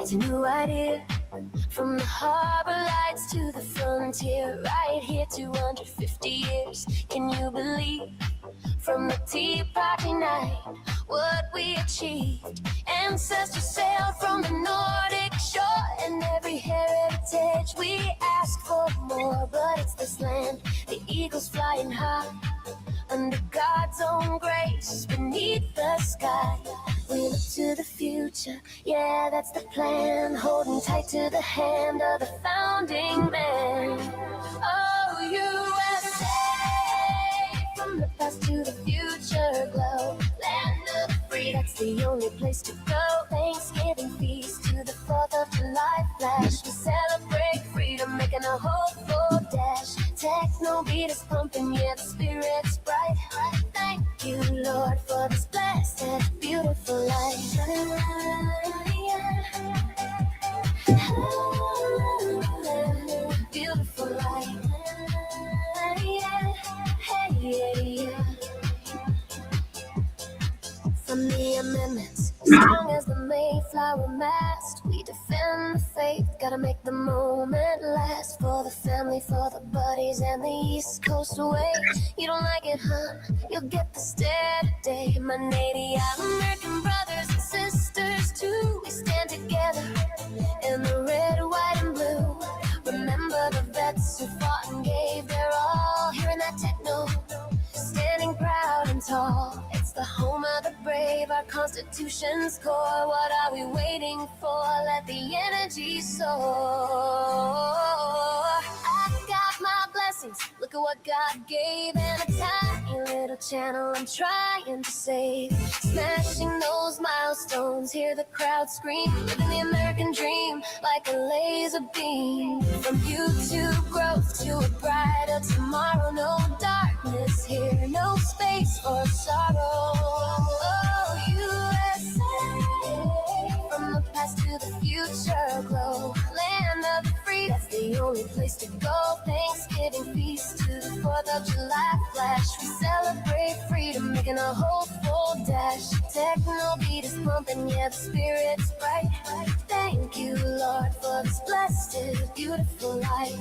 It's a new idea. From the harbor lights to the frontier, right here 250 years. Can you believe? From the tea party night, what we achieved. Ancestors sailed from the Nordic shore, and every heritage we ask for more. But it's this land, the eagles flying high, under God's own grace, beneath the sky. We look to the future, yeah, that's the plan. Holding tight to the hand of the founding man. Oh, USA, from the past to the future glow. Land of the free, that's the only place to go. Thanksgiving feast to the 4th of July flash. We celebrate freedom, making a hopeful dash. Techno beat is pumping, yeah, the spirit's bright. Thank you, Lord, for this blessed and beautiful life. Beautiful life. From the amendments, strong as the Mayflower mast, we defend the faith, gotta make the moment last. For the family, for the buddies, and the East Coast way. You don't like it, huh? You'll get the stare today. My Native American brothers and sisters too, we stand together in the red, white, and blue. Remember the vets who fought and gave their all, hearing that techno, standing proud and tall. It's the home of the brave, our Constitution's core. What are we waiting for? Let the energy soar. I've got my blessings, look at what God gave, and a tiny little channel I'm trying to save. Smashing those milestones, hear the crowd scream, living the American dream like a laser beam. From YouTube growth to a brighter tomorrow, no darkness here, no space for sorrow. Oh, USA, from the past to the future glow. Land of the free, that's the only place to go. Thanksgiving feast to the 4th of July flash. We celebrate freedom, making a hopeful dash. Techno beat is pumping, yeah, the spirit's bright. Thank you, Lord, for this blessed and beautiful life.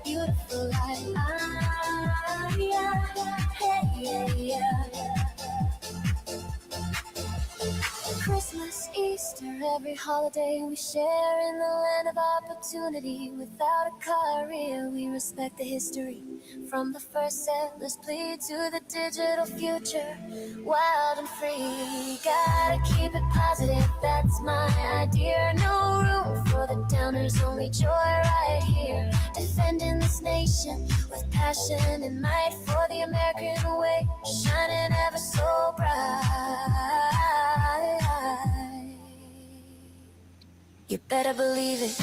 Beautiful life. Christmas, Easter, every holiday we share in the land of opportunity. Without a career, we respect the history. From the first settlers' plea to the digital future, wild and free. Gotta keep it positive, that's my idea. No room for the downers, only joy right here. Defending this nation with passion and might for the American way, shining ever so bright. You better believe it.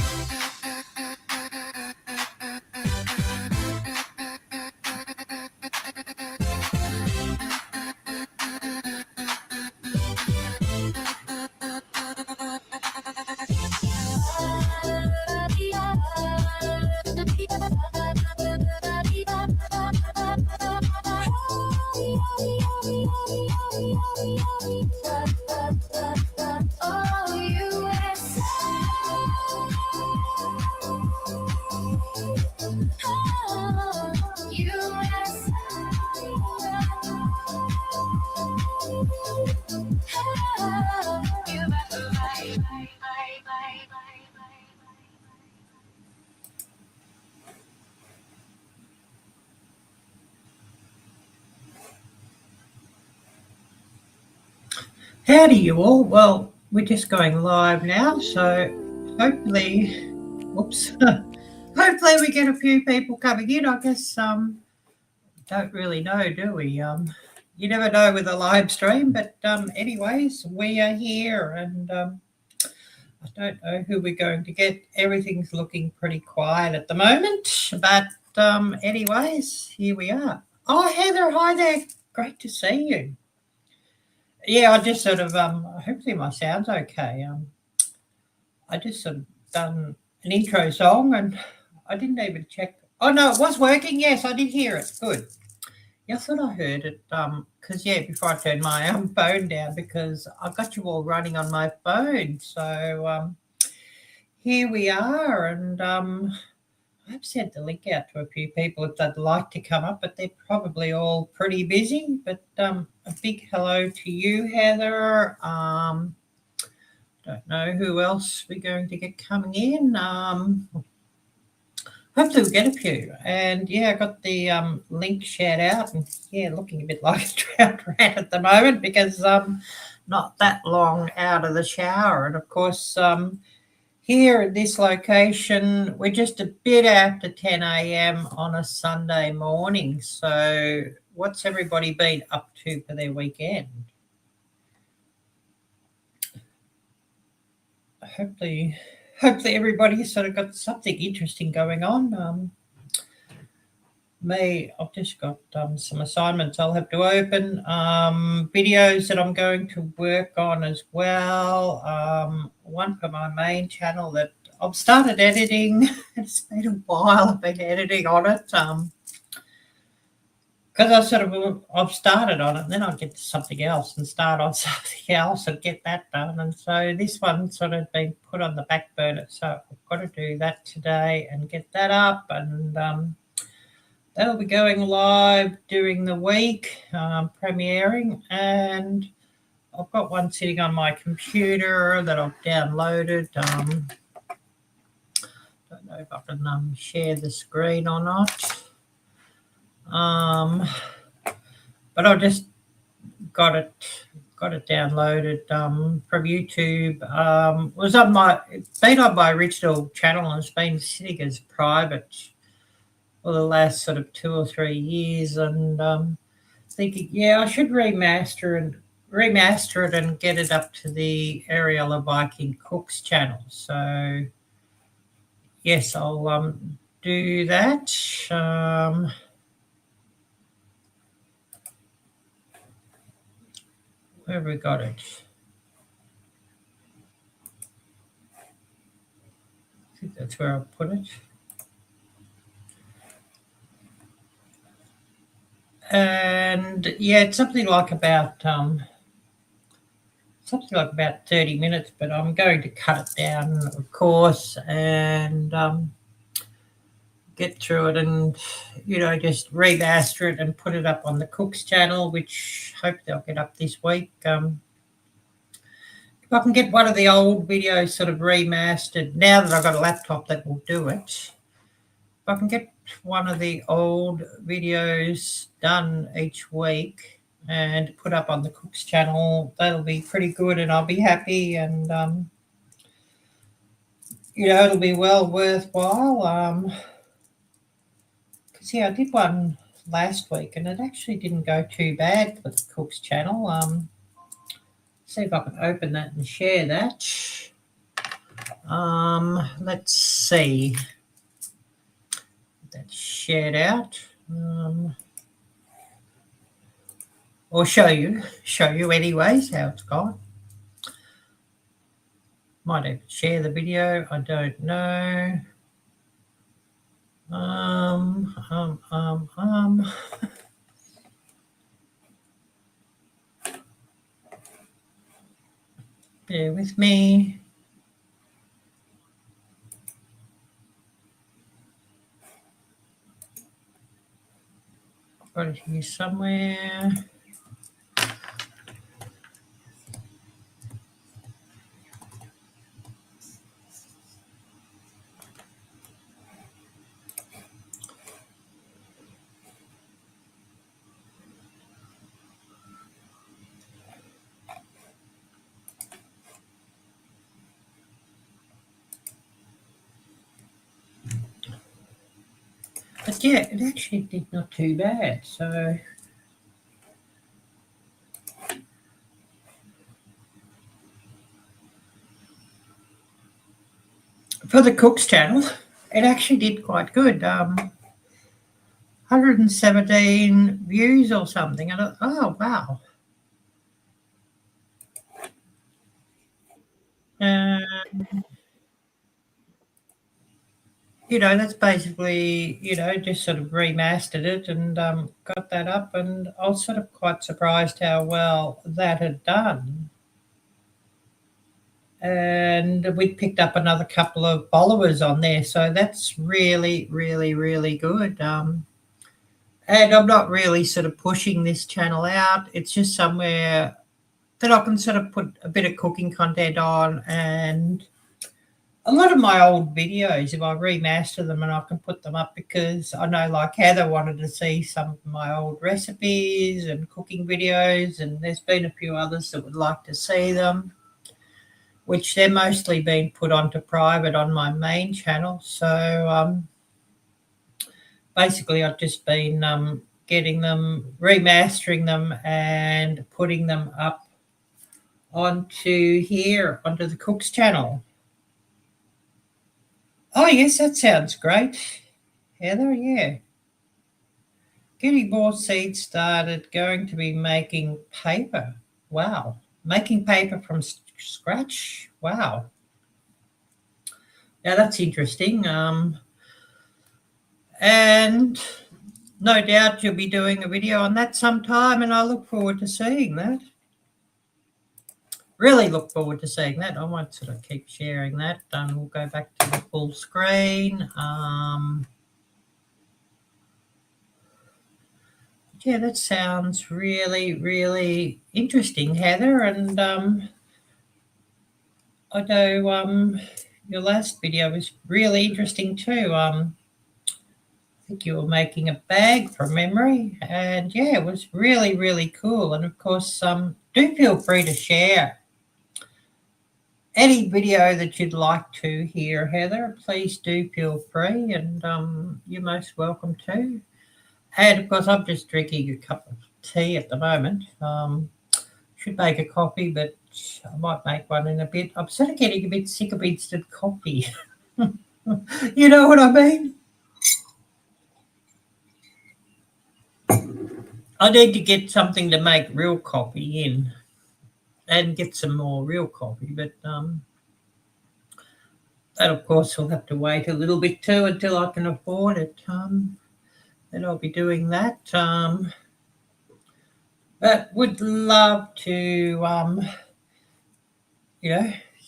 Howdy you all. Well, we're just going live now, so hopefully, hopefully we get a few people coming in. I guess don't really know, do we? you never know with a live stream. But anyways, we are here, and I don't know who we're going to get. Everything's looking pretty quiet at the moment. But anyways, here we are. Oh, Heather, hi there. Great to see you. Yeah, I just sort of hopefully my sound's okay. I just sort of done an intro song, and I didn't even check. Oh no, it was working. Yes, I did hear it. Good. Yeah, I thought I heard it. Because before I turned my phone down, because I've got you all running on my phone. So here we are, and I've sent the link out to a few people if they'd like to come up, but they're probably all pretty busy. But a big hello to you, Heather. Don't know who else we're going to get coming in. Hopefully we'll get a few. And yeah, I got the link shared out, and yeah, looking a bit like a drowned rat at the moment because not that long out of the shower. And of course, here at this location, we're just a bit after 10 a.m. on a Sunday morning. So what's everybody been up to for their weekend? Hopefully everybody's sort of got something interesting going on. I've just got some assignments I'll have to open, videos that I'm going to work on as well. One for my main channel that I've started editing. It's been a while I've been editing on it. Because I've started on it, and then I'll get to something else and start on something else and get that done. And so this one's sort of been put on the back burner. So I've got to do that today and get that up, and that'll be going live during the week, premiering. And I've got one sitting on my computer that I've downloaded. Don't know if I can share the screen or not. But I just got it downloaded from YouTube. It's been on my original channel and it's been sitting as private for the last sort of 2 or 3 years, and thinking, yeah, I should remaster it and get it up to the Arielle-Viking Cooks channel. So yes, I'll do that. Where have we got it? I think that's where I'll put it. And yeah, it's something like about 30 minutes, but I'm going to cut it down, of course, and get through it and, just remaster it and put it up on the Cooks channel, which hopefully I'll get up this week. If I can get one of the old videos sort of remastered, now that I've got a laptop that will do it, if I can get one of the old videos done each week and put up on the Cooks channel, that'll be pretty good, and I'll be happy, and it'll be well worthwhile. Because I did one last week and it actually didn't go too bad for the Cooks channel. See if I can open that and share that. Let's see. That's shared out. Or show you anyways how it's gone. Might even share the video, I don't know. Bear with me. Got it here somewhere. But yeah, it actually did not too bad. So for the Cooks channel, it actually did quite good. 117 views or something. And oh, wow. That's basically, just sort of remastered it and got that up. And I was sort of quite surprised how well that had done. And we'd picked up another couple of followers on there. So that's really, really, really good. And I'm not really sort of pushing this channel out. It's just somewhere that I can sort of put a bit of cooking content on, and a lot of my old videos, if I remaster them and I can put them up, because I know like Heather wanted to see some of my old recipes and cooking videos, and there's been a few others that would like to see them, which they're mostly being put onto private on my main channel. So basically I've just been getting them, remastering them and putting them up onto here, onto the Cooks channel. Oh, yes, that sounds great, Heather, yeah. Getting more seeds started, going to be making paper. Wow. Making paper from scratch? Wow. Now, that's interesting. And no doubt you'll be doing a video on that sometime, and I look forward to seeing that. Really look forward to seeing that. I might sort of keep sharing that. We'll go back to the full screen. Yeah, that sounds really, really interesting, Heather. And I know your last video was really interesting too. I think you were making a bag from memory, and yeah, it was really, really cool. And of course, do feel free to share any video that you'd like to hear, Heather. Please do feel free, and you're most welcome to. And of course, I'm just drinking a cup of tea at the moment. Should make a coffee, but I might make one in a bit. I'm sort of getting a bit sick of instant coffee. You know what I mean? I need to get something to make real coffee in and get some more real coffee. But that, of course, will have to wait a little bit too until I can afford it. Then I'll be doing that. But would love to,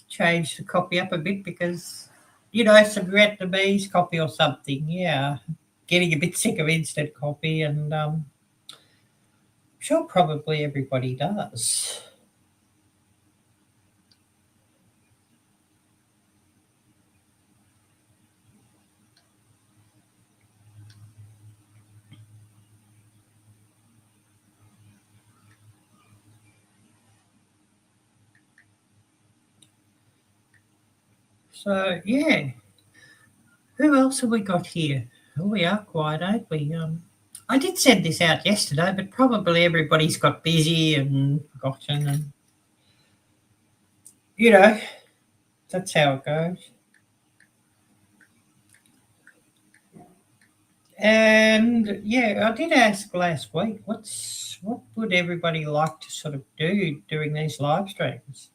change the coffee up a bit, because, some Vietnamese coffee or something. Yeah, getting a bit sick of instant coffee, and I'm sure probably everybody does. So, yeah. Who else have we got here? Oh, we are quiet, aren't we? I did send this out yesterday, but probably everybody's got busy and forgotten, and, that's how it goes. And, yeah, I did ask last week, what would everybody like to sort of do during these live streams?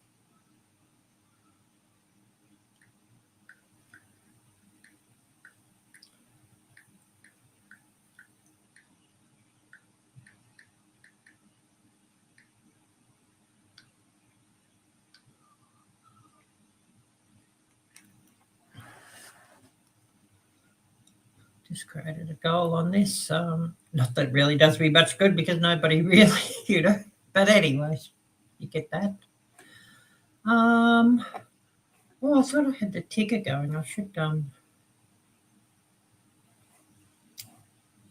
Just created a goal on this. Not that it really does me much good, because nobody really, But anyways, you get that. Well, I sort of had the ticker going. I should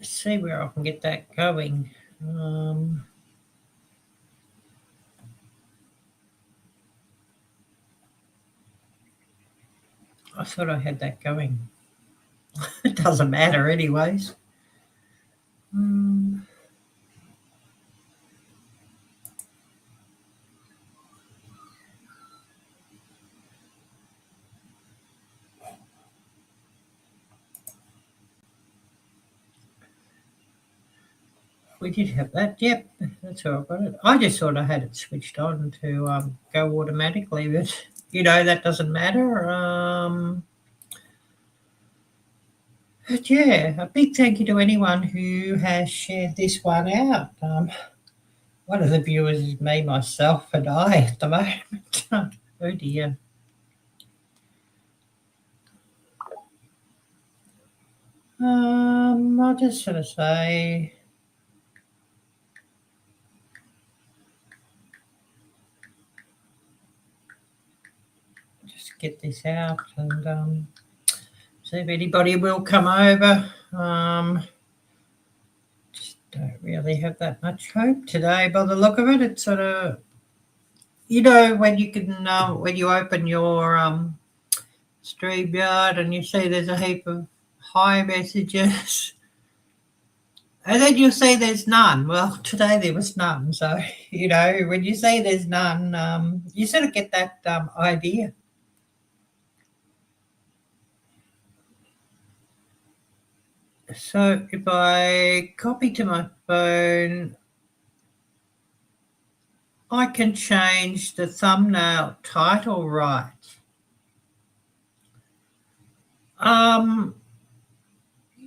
see where I can get that going. I thought I had that going. It doesn't matter anyways. we did have that. Yep, that's how I got it. I just thought I had it switched on to go automatically, but that doesn't matter. But yeah, a big thank you to anyone who has shared this one out. One of the viewers is me, myself, and I at the moment. Oh dear. I'll just sort of say, just get this out and see if anybody will come over. Just don't really have that much hope today by the look of it. It's sort of, when you can, when you open your StreamYard and you see there's a heap of hi messages. And then you'll see there's none. Well, today there was none. So, when you say there's none, you sort of get that idea. So if I copy to my phone, I can change the thumbnail title right.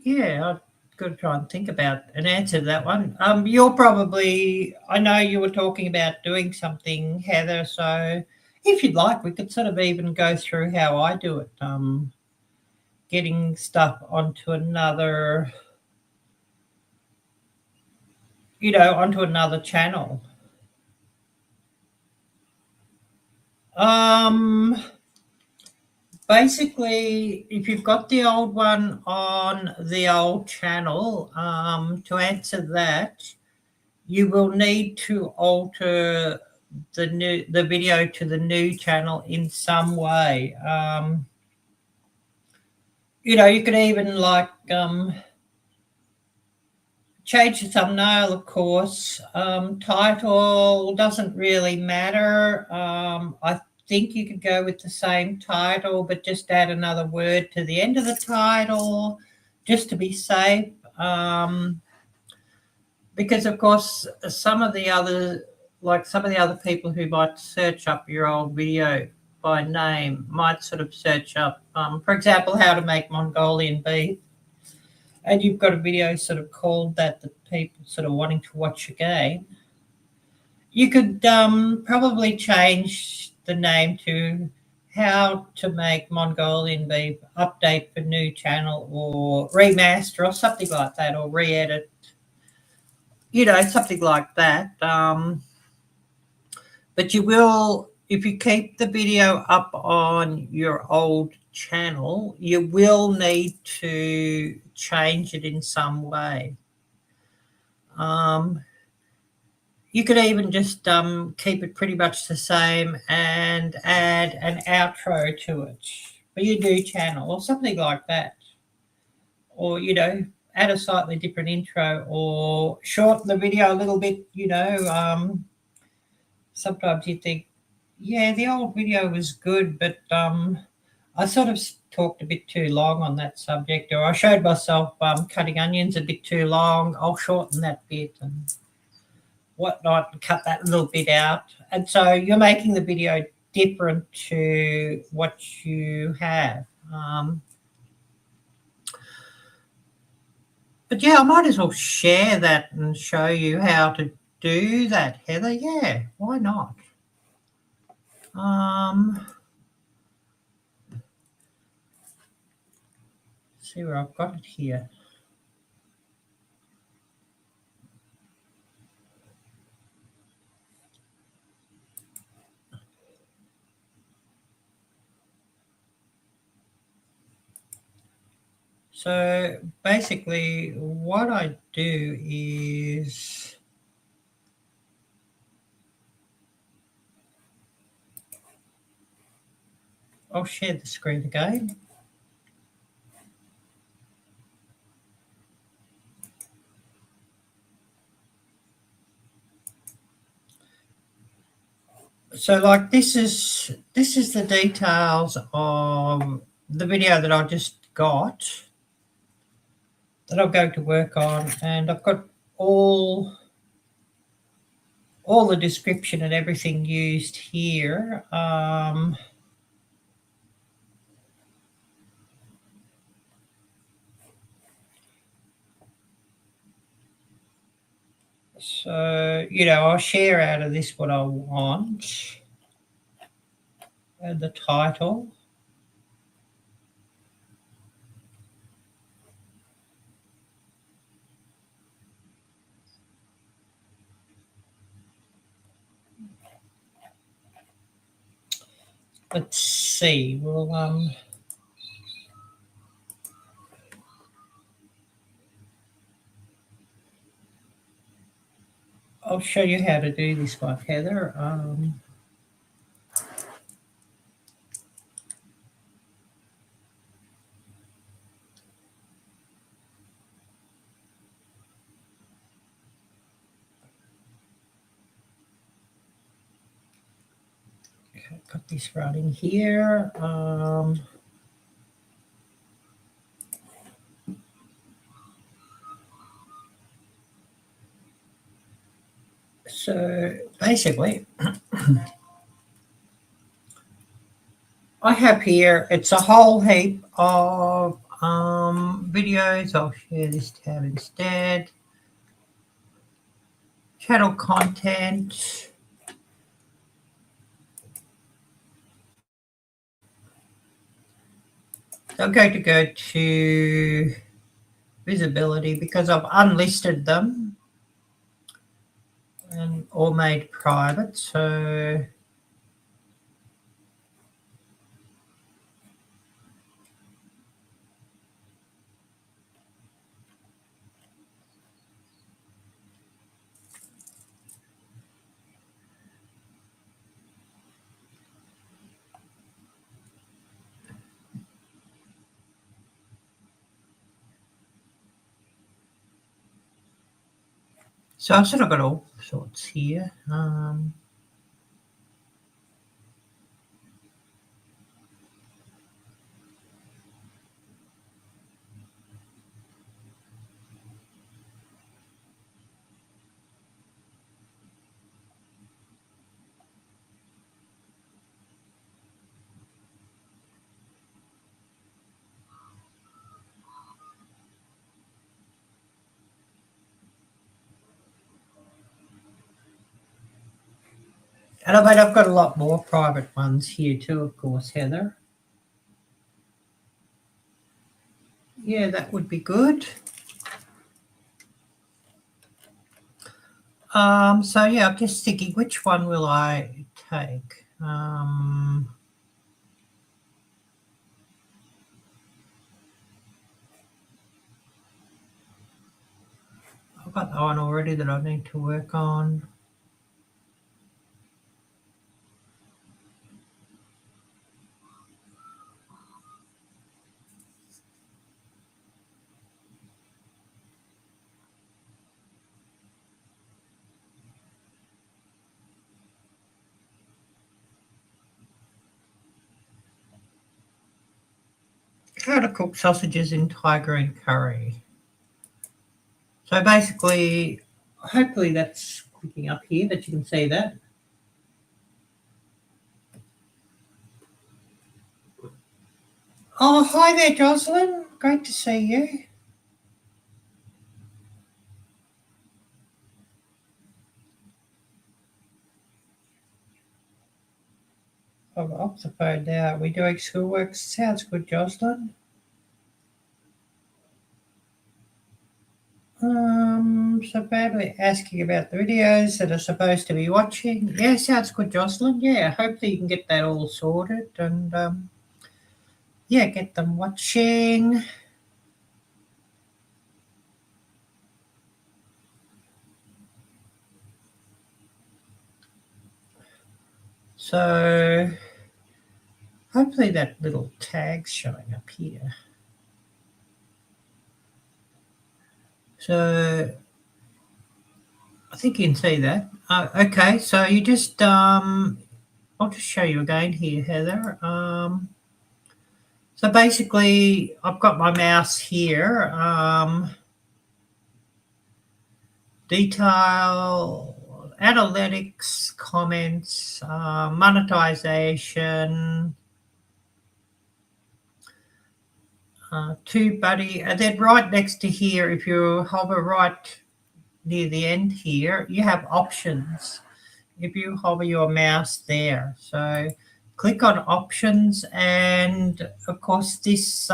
Yeah, I've got to try and think about an answer to that one. You're probably, I know you were talking about doing something, Heather, so if you'd like, we could sort of even go through how I do it, getting stuff onto another, onto another channel. Basically, if you've got the old one on the old channel, to answer that, you will need to alter the video to the new channel in some way. You could even change the thumbnail, of course. Title doesn't really matter. I think you could go with the same title, but just add another word to the end of the title just to be safe. Because, of course, some of the other people who might search up your old video by name might sort of search up, for example, how to make Mongolian beef. And you've got a video sort of called that people sort of wanting to watch again. You could probably change the name to how to make Mongolian beef, update for new channel, or remaster, or something like that, or re-edit, something like that. But you will, if you keep the video up on your old channel, you will need to change it in some way. You could even just keep it pretty much the same and add an outro to it for your new channel or something like that. Or, add a slightly different intro or shorten the video a little bit, sometimes you think, yeah, the old video was good, but I sort of talked a bit too long on that subject, or I showed myself cutting onions a bit too long. I'll shorten that bit and whatnot and cut that little bit out. And so you're making the video different to what you have. But yeah, I might as well share that and show you how to do that, Heather. Yeah, why not? See where I've got it here. So basically what I do is I'll share the screen again. So like this is the details of the video that I just got that I'm going to work on, and I've got all the description and everything used here. So, I'll share out of this what I want. And the title. Let's see. Well, I'll show you how to do this one, Heather. Got this running here. So basically, I have here, it's a whole heap of videos. I'll share this tab instead. Channel content. I'm going to go to visibility because I've unlisted them and all made private. So I've sort of got all sorts here. And I've got a lot more private ones here too, of course, Heather. Yeah, that would be good. So yeah, I'm just thinking, which one will I take? I've got that one already that I need to work on. How to cook sausages in Thai green curry. So basically, hopefully that's clicking up here that you can see that. Oh, hi there, Jocelyn. Great to see you. I'm off the phone now. Are we doing schoolwork? Sounds good, Jocelyn. So badly asking about the videos that are supposed to be watching. Yeah, sounds good, Jocelyn. Yeah, hopefully you can get that all sorted and yeah, get them watching. So hopefully that little tag's showing up here. So I think you can see that. Okay, so you just, I'll just show you again here, Heather. So basically, I've got my mouse here. detail, analytics, comments, monetization, TubeBuddy, and then right next to here, if you hover right near the end here, you have options. If you hover your mouse there, so click on options, and of course this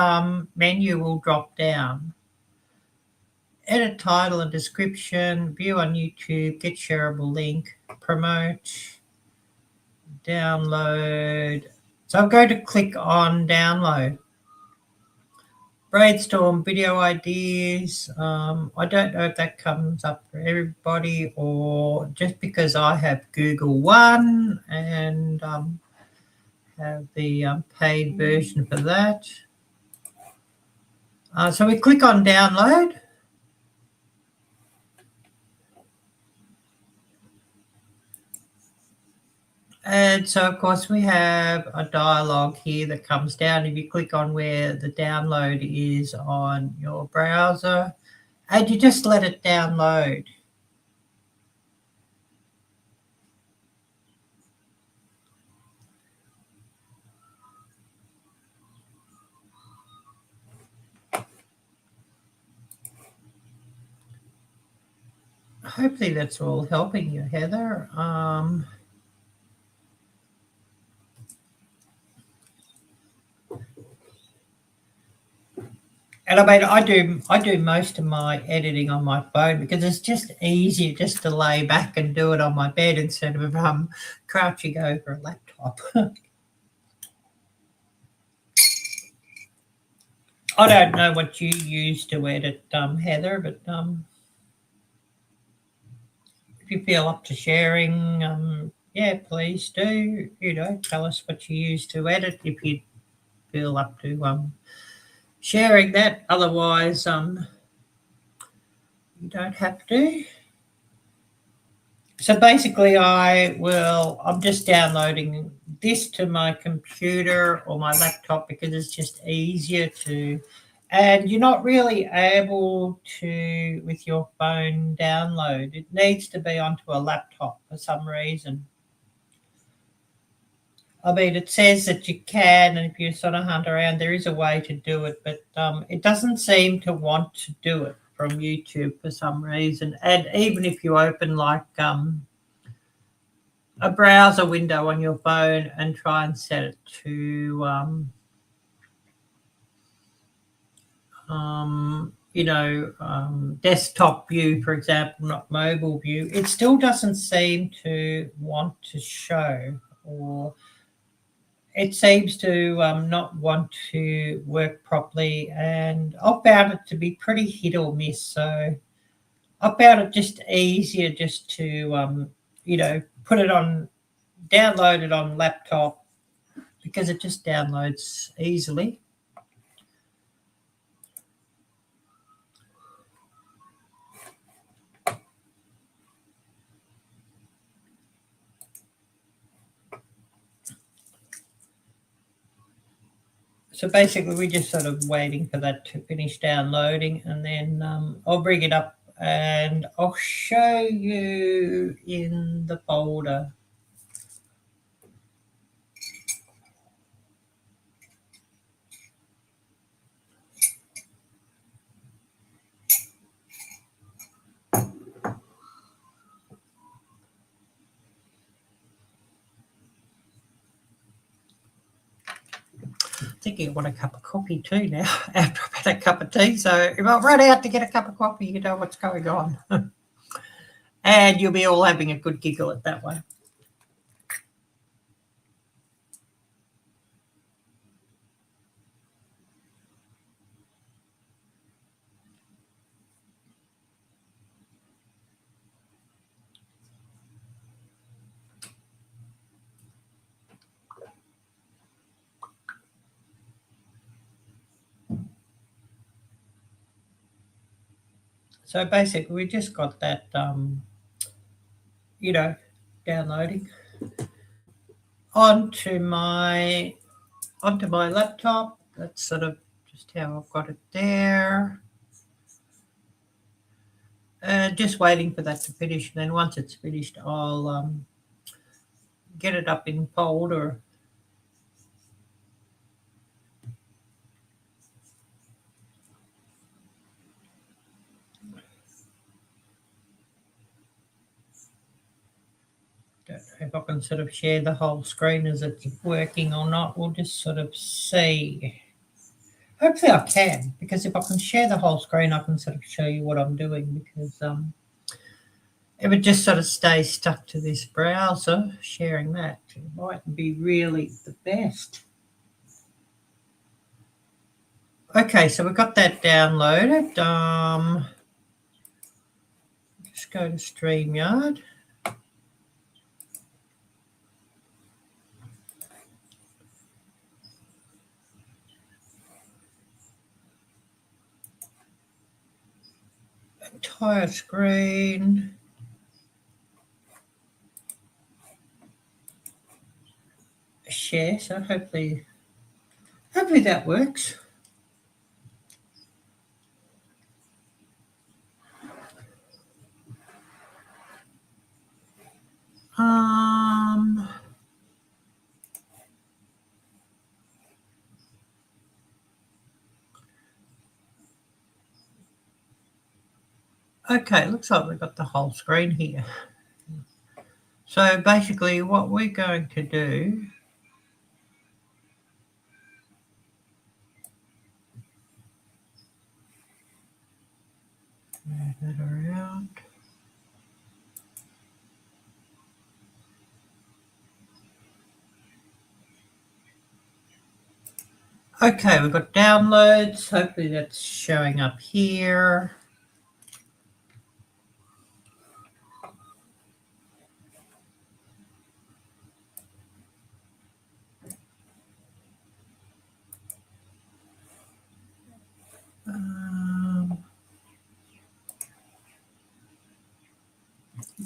menu will drop down. Edit title and description, view on YouTube, get shareable link, promote, download. So I'm going to click on download. Brainstorm video ideas. I don't know if that comes up for everybody or just because I have Google One and have the paid version for that. So we click on download. And so, of course, we have a dialog here that comes down. If you click on where the download is on your browser, and you just let it download. Hopefully that's all helping you, Heather. And I mean, I do most of my editing on my phone because it's just easier just to lay back and do it on my bed instead of crouching over a laptop. I don't know what you use to edit, Heather, but if you feel up to sharing, yeah, please do. Tell us what you use to edit if you feel up to sharing that. Otherwise, you don't have to. So basically, I'm just downloading this to my computer or my laptop because it's just easier to, and you're not really able to, with your phone, download. It needs to be onto a laptop for some reason. I mean, it says that you can, and if you sort of hunt around, there is a way to do it, but it doesn't seem to want to do it from YouTube for some reason. And even if you open like a browser window on your phone and try and set it to, desktop view, for example, not mobile view, it still doesn't seem to want to show, or it seems to not want to work properly, and I found it to be pretty hit or miss. So I found it just easier just to, put it on, download it on laptop because it just downloads easily. So basically, we're just sort of waiting for that to finish downloading, and then I'll bring it up and I'll show you in the folder. I think I want a cup of coffee too now after I've had a cup of tea. So if I run out to get a cup of coffee, you know what's going on. And you'll be all having a good giggle at that one. So basically, we just got that, downloading onto my laptop. That's sort of just how I've got it there. Just waiting for that to finish. And then once it's finished, I'll get it up in folder. Don't know if I can sort of share the whole screen as it's working or not. We'll just sort of see. Hopefully I can, because if I can share the whole screen, I can sort of show you what I'm doing, because it would just sort of stay stuck to this browser. Sharing that mightn't be really the best. Okay, so we've got that downloaded. Just go to StreamYard. Entire screen. Share, so hopefully that works. Okay, looks like we've got the whole screen here. So basically what we're going to do, move that around. Okay, we've got downloads. Hopefully that's showing up here.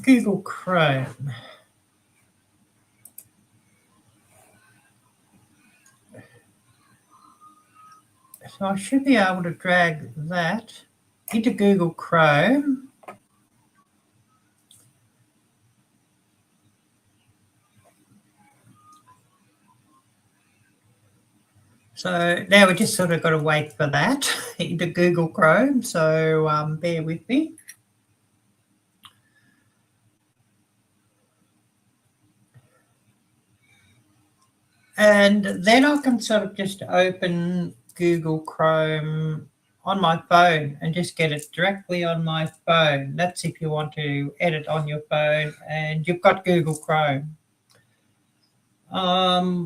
Google Chrome. So I should be able to drag that into Google Chrome. So now we just sort of got to wait for that into Google Chrome. So bear with me. And then I can sort of just open Google Chrome on my phone and just get it directly on my phone. That's if you want to edit on your phone and you've got Google Chrome,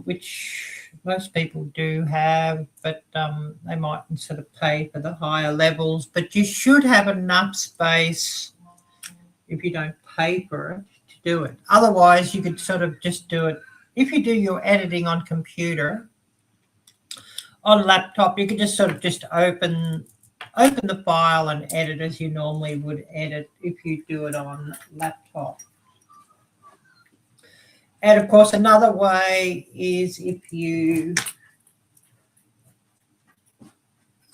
which most people do have, but they mightn't sort of pay for the higher levels. But you should have enough space if you don't pay for it to do it. Otherwise, you could sort of just do it. If you do your editing on computer, on laptop, you could just sort of just open the file and edit as you normally would edit if you do it on laptop. And of course, another way is if you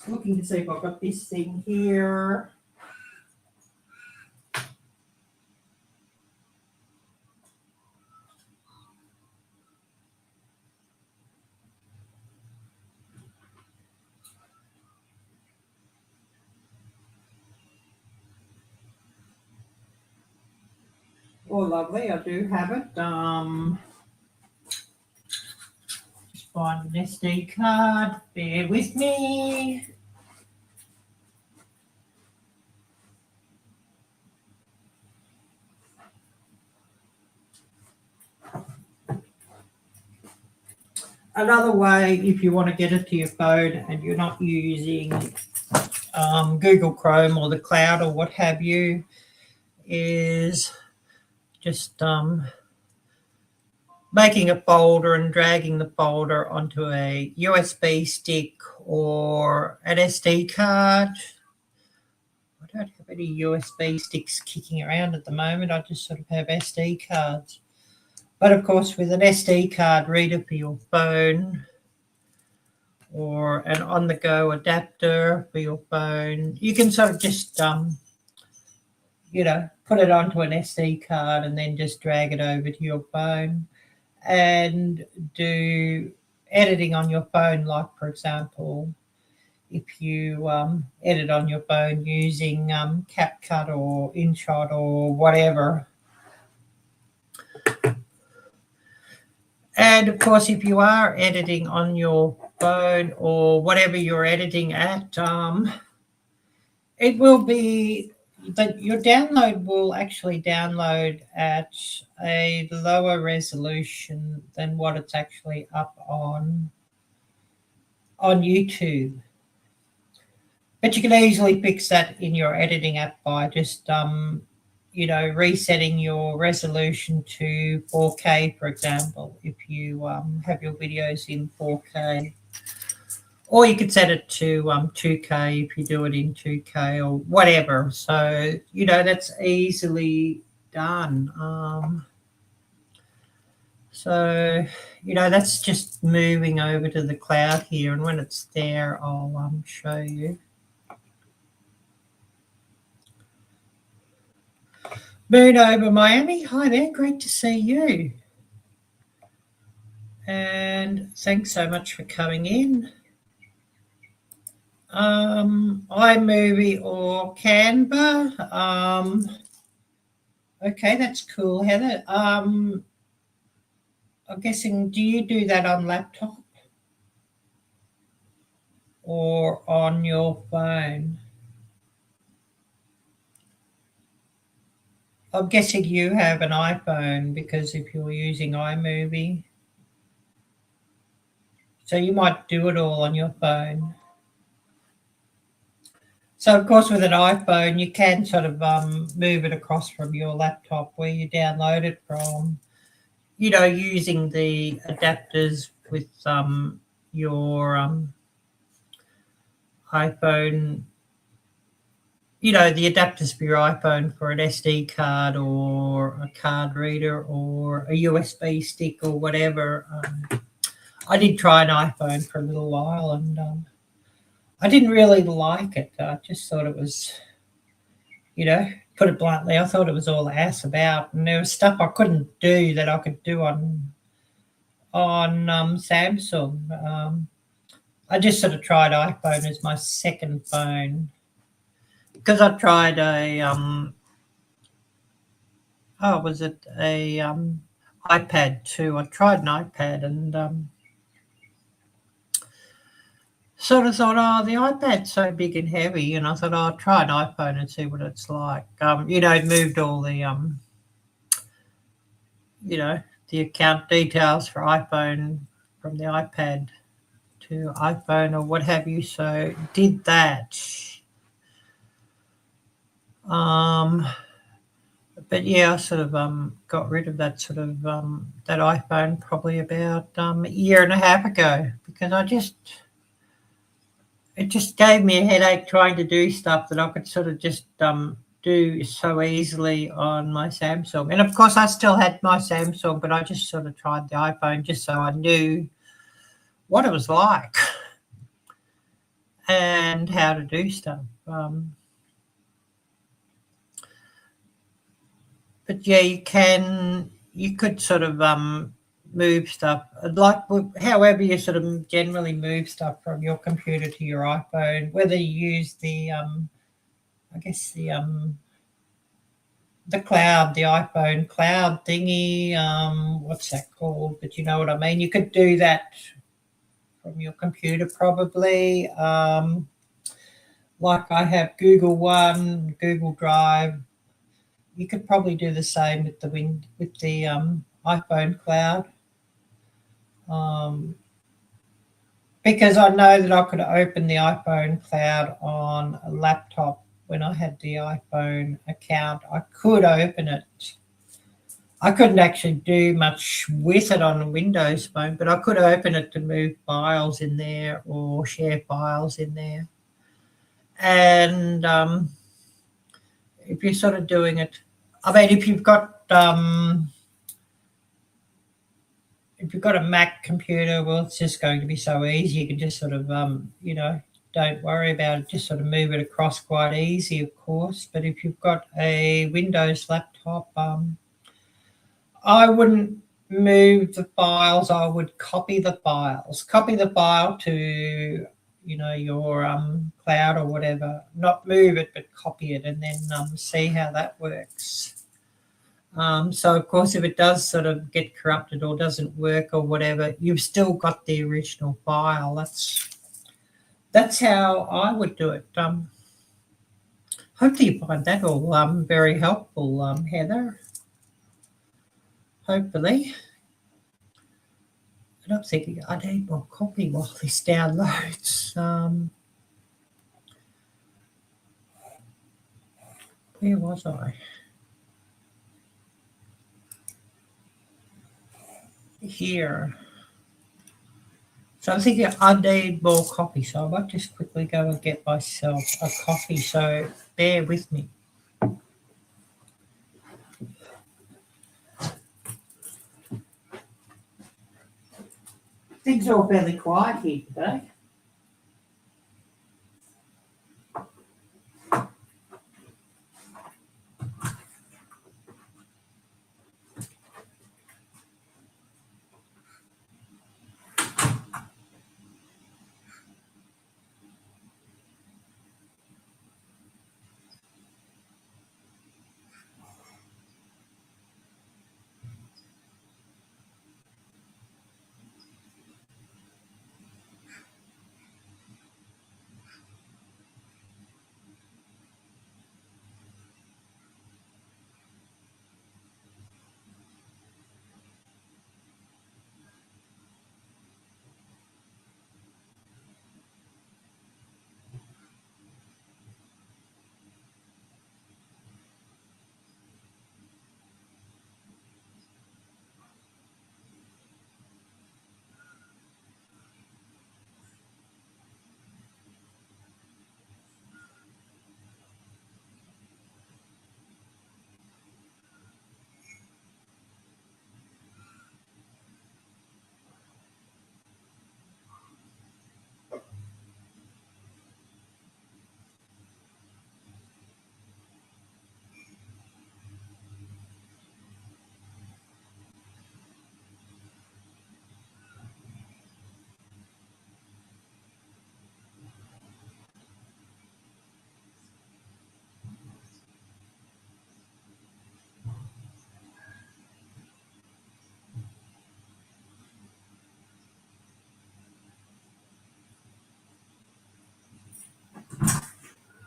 looking to see if I've got this thing here. Oh, lovely, I do have it. Just find an SD card, bear with me. Another way, if you want to get it to your phone and you're not using Google Chrome or the cloud or what have you, is just making a folder and dragging the folder onto a USB stick or an SD card. I don't have any USB sticks kicking around at the moment. I just sort of have SD cards. But of course, with an SD card reader for your phone or an on-the-go adapter for your phone, you can sort of just put it onto an SD card and then just drag it over to your phone and do editing on your phone. Like, for example, if you edit on your phone using CapCut or InShot or whatever. And of course, if you are editing on your phone or whatever you're editing at, it will be that your download will actually download at a lower resolution than what it's actually up on YouTube. But you can easily fix that in your editing app by just resetting your resolution to 4K, for example, if you have your videos in 4K. Or you could set it to 2K if you do it in 2K or whatever. So, that's easily done. That's just moving over to the cloud here. And when it's there, I'll show you. Moon over Miami. Hi there. Great to see you. And thanks so much for coming in. iMovie or Canva. Okay, that's cool, Heather. I'm guessing, do you do that on laptop or on your phone? I'm guessing you have an iPhone, because if you're using iMovie, so you might do it all on your phone. So, of course, with an iPhone, you can sort of move it across from your laptop where you download it from, using the adapters with your iPhone, the adapters for your iPhone for an SD card or a card reader or a USB stick or whatever. I did try an iPhone for a little while, and I didn't really like it. I just thought it was, put it bluntly, I thought it was all ass about, and there was stuff I couldn't do that I could do on Samsung. I just sort of tried iPhone as my second phone, because I tried a iPad too. I tried an iPad and sort of thought, the iPad's so big and heavy, and I thought, I'll try an iPhone and see what it's like. It moved all the the account details for iPhone from the iPad to iPhone or what have you. So did that. But yeah, I sort of got rid of that sort of that iPhone probably about a year and a half ago, because it just gave me a headache trying to do stuff that I could sort of just do so easily on my Samsung. And of course, I still had my Samsung, but I just sort of tried the iPhone just so I knew what it was like and how to do stuff. But yeah, you could sort of move stuff, like however you sort of generally move stuff from your computer to your iPhone, whether you use the the cloud, the iPhone cloud thingy, what's that called? But you know what I mean. You could do that from your computer probably. Like I have Google One, Google Drive. You could probably do the same with the iPhone cloud. Because I know that I could open the iPhone cloud on a laptop when I had the iPhone account. I could open it. I couldn't actually do much with it on a Windows phone, but I could open it to move files in there or share files in there. And if you're sort of doing it, I mean, if you've got a Mac computer, well, it's just going to be so easy. You can just sort of, don't worry about it. Just sort of move it across quite easy, of course. But if you've got a Windows laptop, I wouldn't move the files. I would copy the files. Copy the file to, you know, your cloud or whatever. Not move it, but copy it, and then see how that works. So, of course, if it does sort of get corrupted or doesn't work or whatever, you've still got the original file. That's how I would do it. Hopefully you find that all very helpful, Heather. Hopefully. And I'm thinking I need more coffee while this downloads. Where was I? Here. So I'm thinking I need more coffee, so I might just quickly go and get myself a coffee, so bear with me. Things are all fairly quiet here today.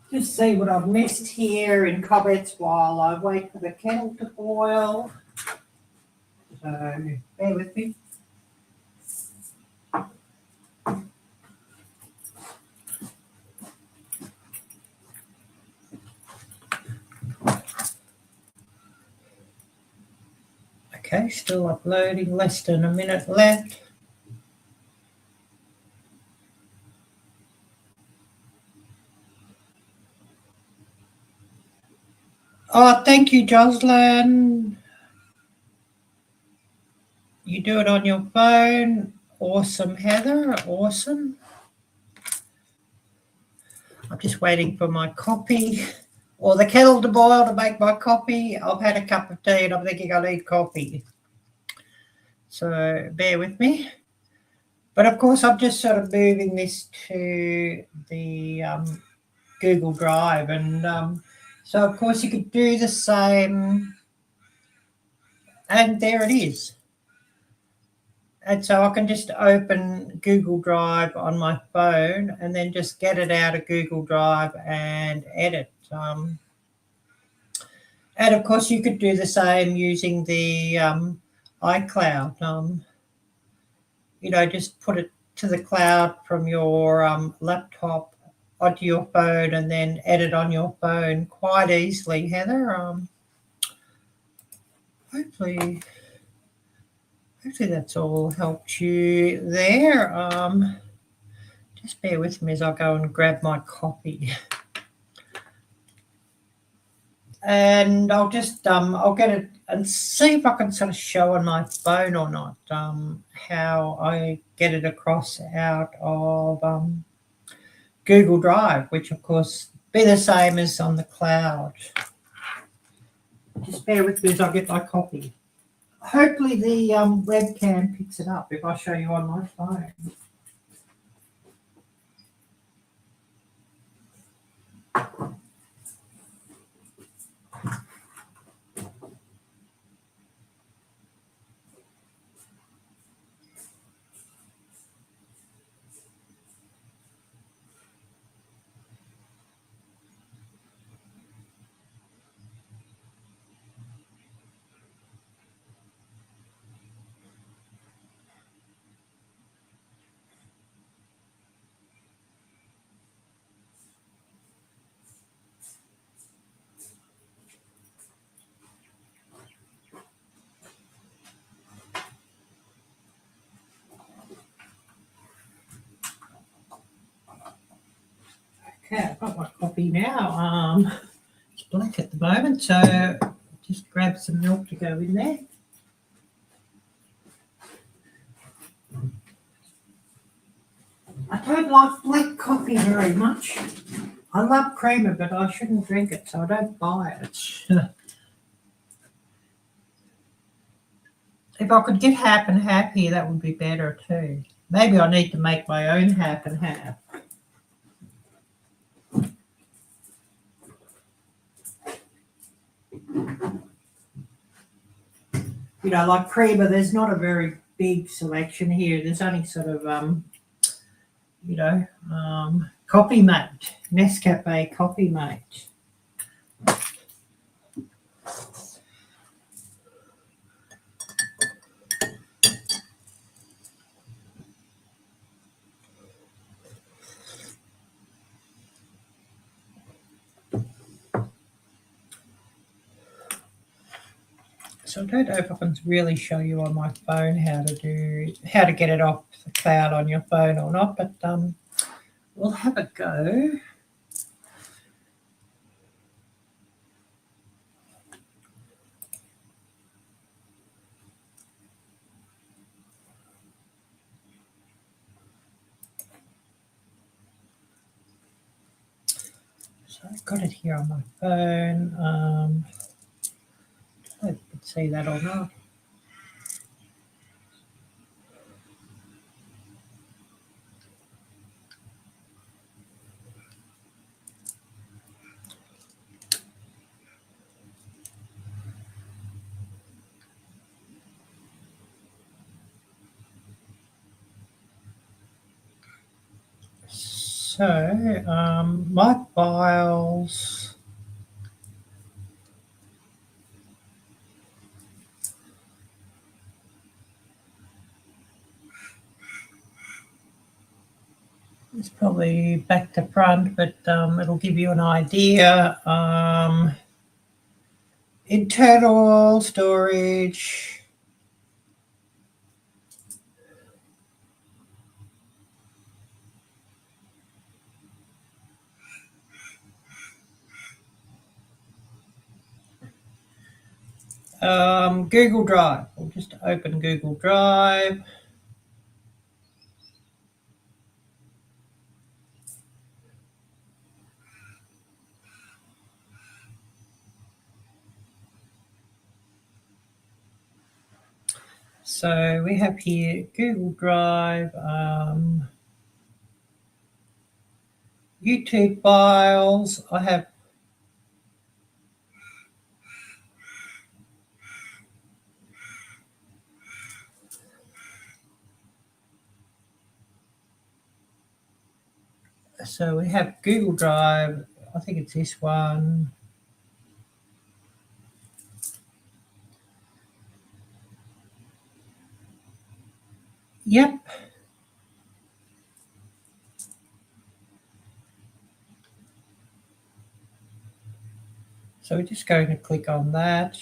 Just see what I've missed here in comments while I wait for the kettle to boil. So bear with me. Okay, still uploading, less than a minute left. Oh, thank you, Jocelyn. You do it on your phone. Awesome, Heather. Awesome. I'm just waiting for my coffee or the kettle to boil to make my coffee. I've had a cup of tea and I'm thinking I need coffee. So bear with me. But of course, I'm just sort of moving this to the Google Drive. And so, of course, you could do the same. And there it is. And so I can just open Google Drive on my phone and then just get it out of Google Drive and edit. And of course, you could do the same using the iCloud. You know, just put it to the cloud from your laptop onto your phone and then edit on your phone quite easily, Heather. Hopefully that's all helped you there. Just bear with me as I go and grab my coffee. And I'll just, I'll get it and see if I can sort of show on my phone or not, how I get it across out of Google Drive, which of course be the same as on the cloud. Just bear with me as I get my copy. Hopefully the webcam picks it up if I show you on my phone. Okay, I've got my coffee now. It's black at the moment, so just grab some milk to go in there. I don't like black coffee very much. I love creamer, but I shouldn't drink it, so I don't buy it. If I could get half and half here, that would be better too. Maybe I need to make my own half and half. You know, like creamer, there's not a very big selection here. There's only sort of, Coffee Mate, Nescafe Coffee Mate. So I don't know if I can really show you on my phone how to get it off the cloud on your phone or not, but we'll have a go. So I've got it here on my phone. I don't know if you can see that or not. So my files. It's probably back to front, but it'll give you an idea. Internal storage. Google Drive. We'll just open Google Drive. So we have here Google Drive, YouTube files. I have Google Drive. I think it's this one. Yep. So we're just going to click on that.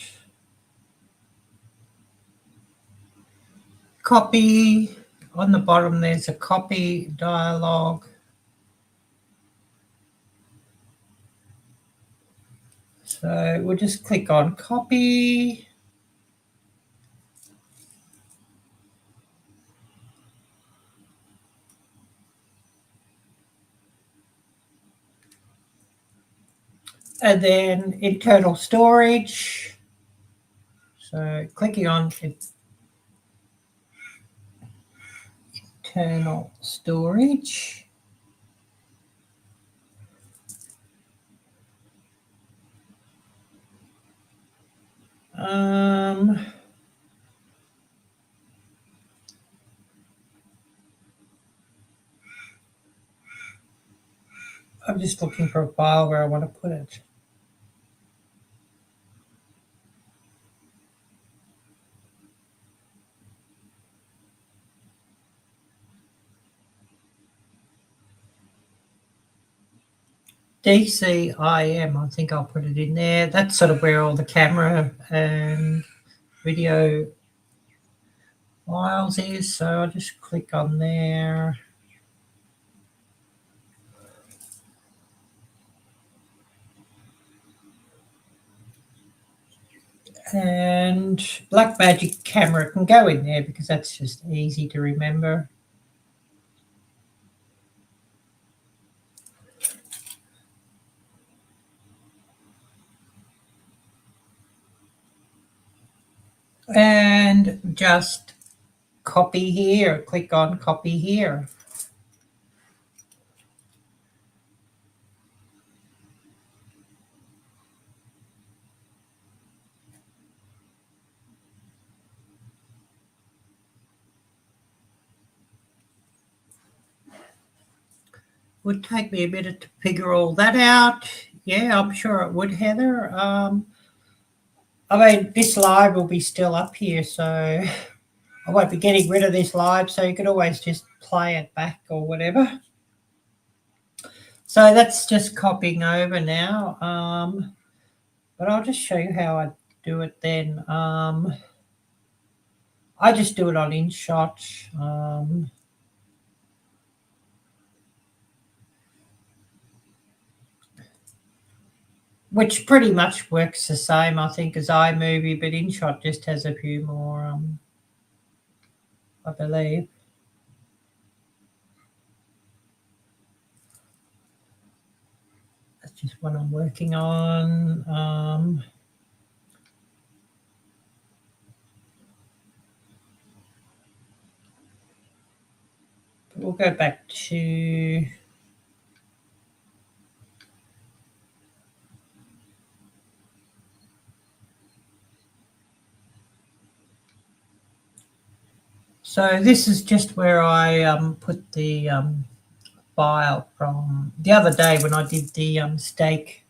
Copy. On the bottom, there's a copy dialog. So we'll just click on copy. And then internal storage. So clicking on internal storage. I'm just looking for a file where I want to put it. DCIM, I think I'll put it in there. That's sort of where all the camera and video files is. So I'll just click on there. And Blackmagic camera can go in there because that's just easy to remember. And just copy here, click on copy here. Would take me a minute to figure all that out. Yeah, I'm sure it would, Heather. I mean, this live will be still up here, so I won't be getting rid of this live, so you could always just play it back or whatever. So that's just copying over now. But I'll just show you how I do it then. I just do it on InShot. Which pretty much works the same, I think, as iMovie, but InShot just has a few more, I believe. That's just what I'm working on. We'll go back to so this is just where I put the file from the other day when I did the steak,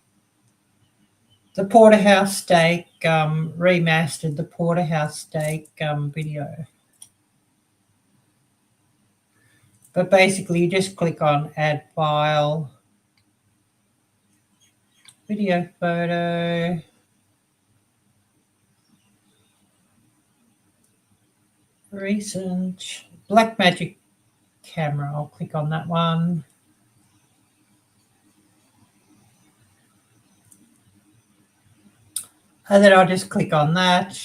the porterhouse steak, remastered the porterhouse steak video. But basically you just click on add file, video photo, recent, Blackmagic camera. I'll click on that one. And then I'll just click on that.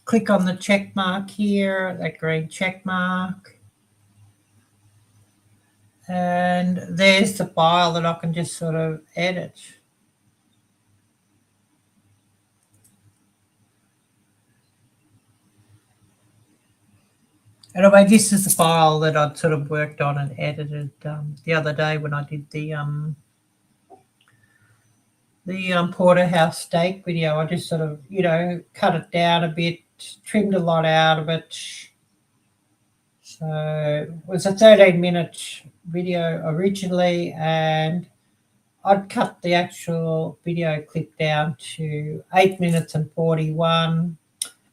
Click on the check mark here, that green check mark. And there's the file that I can just sort of edit. Anyway, this is the file that I'd sort of worked on and edited the other day when I did the porterhouse steak video. I just sort of, cut it down a bit, trimmed a lot out of it. So it was a 13-minute video originally, and I'd cut the actual video clip down to 8 minutes and 41.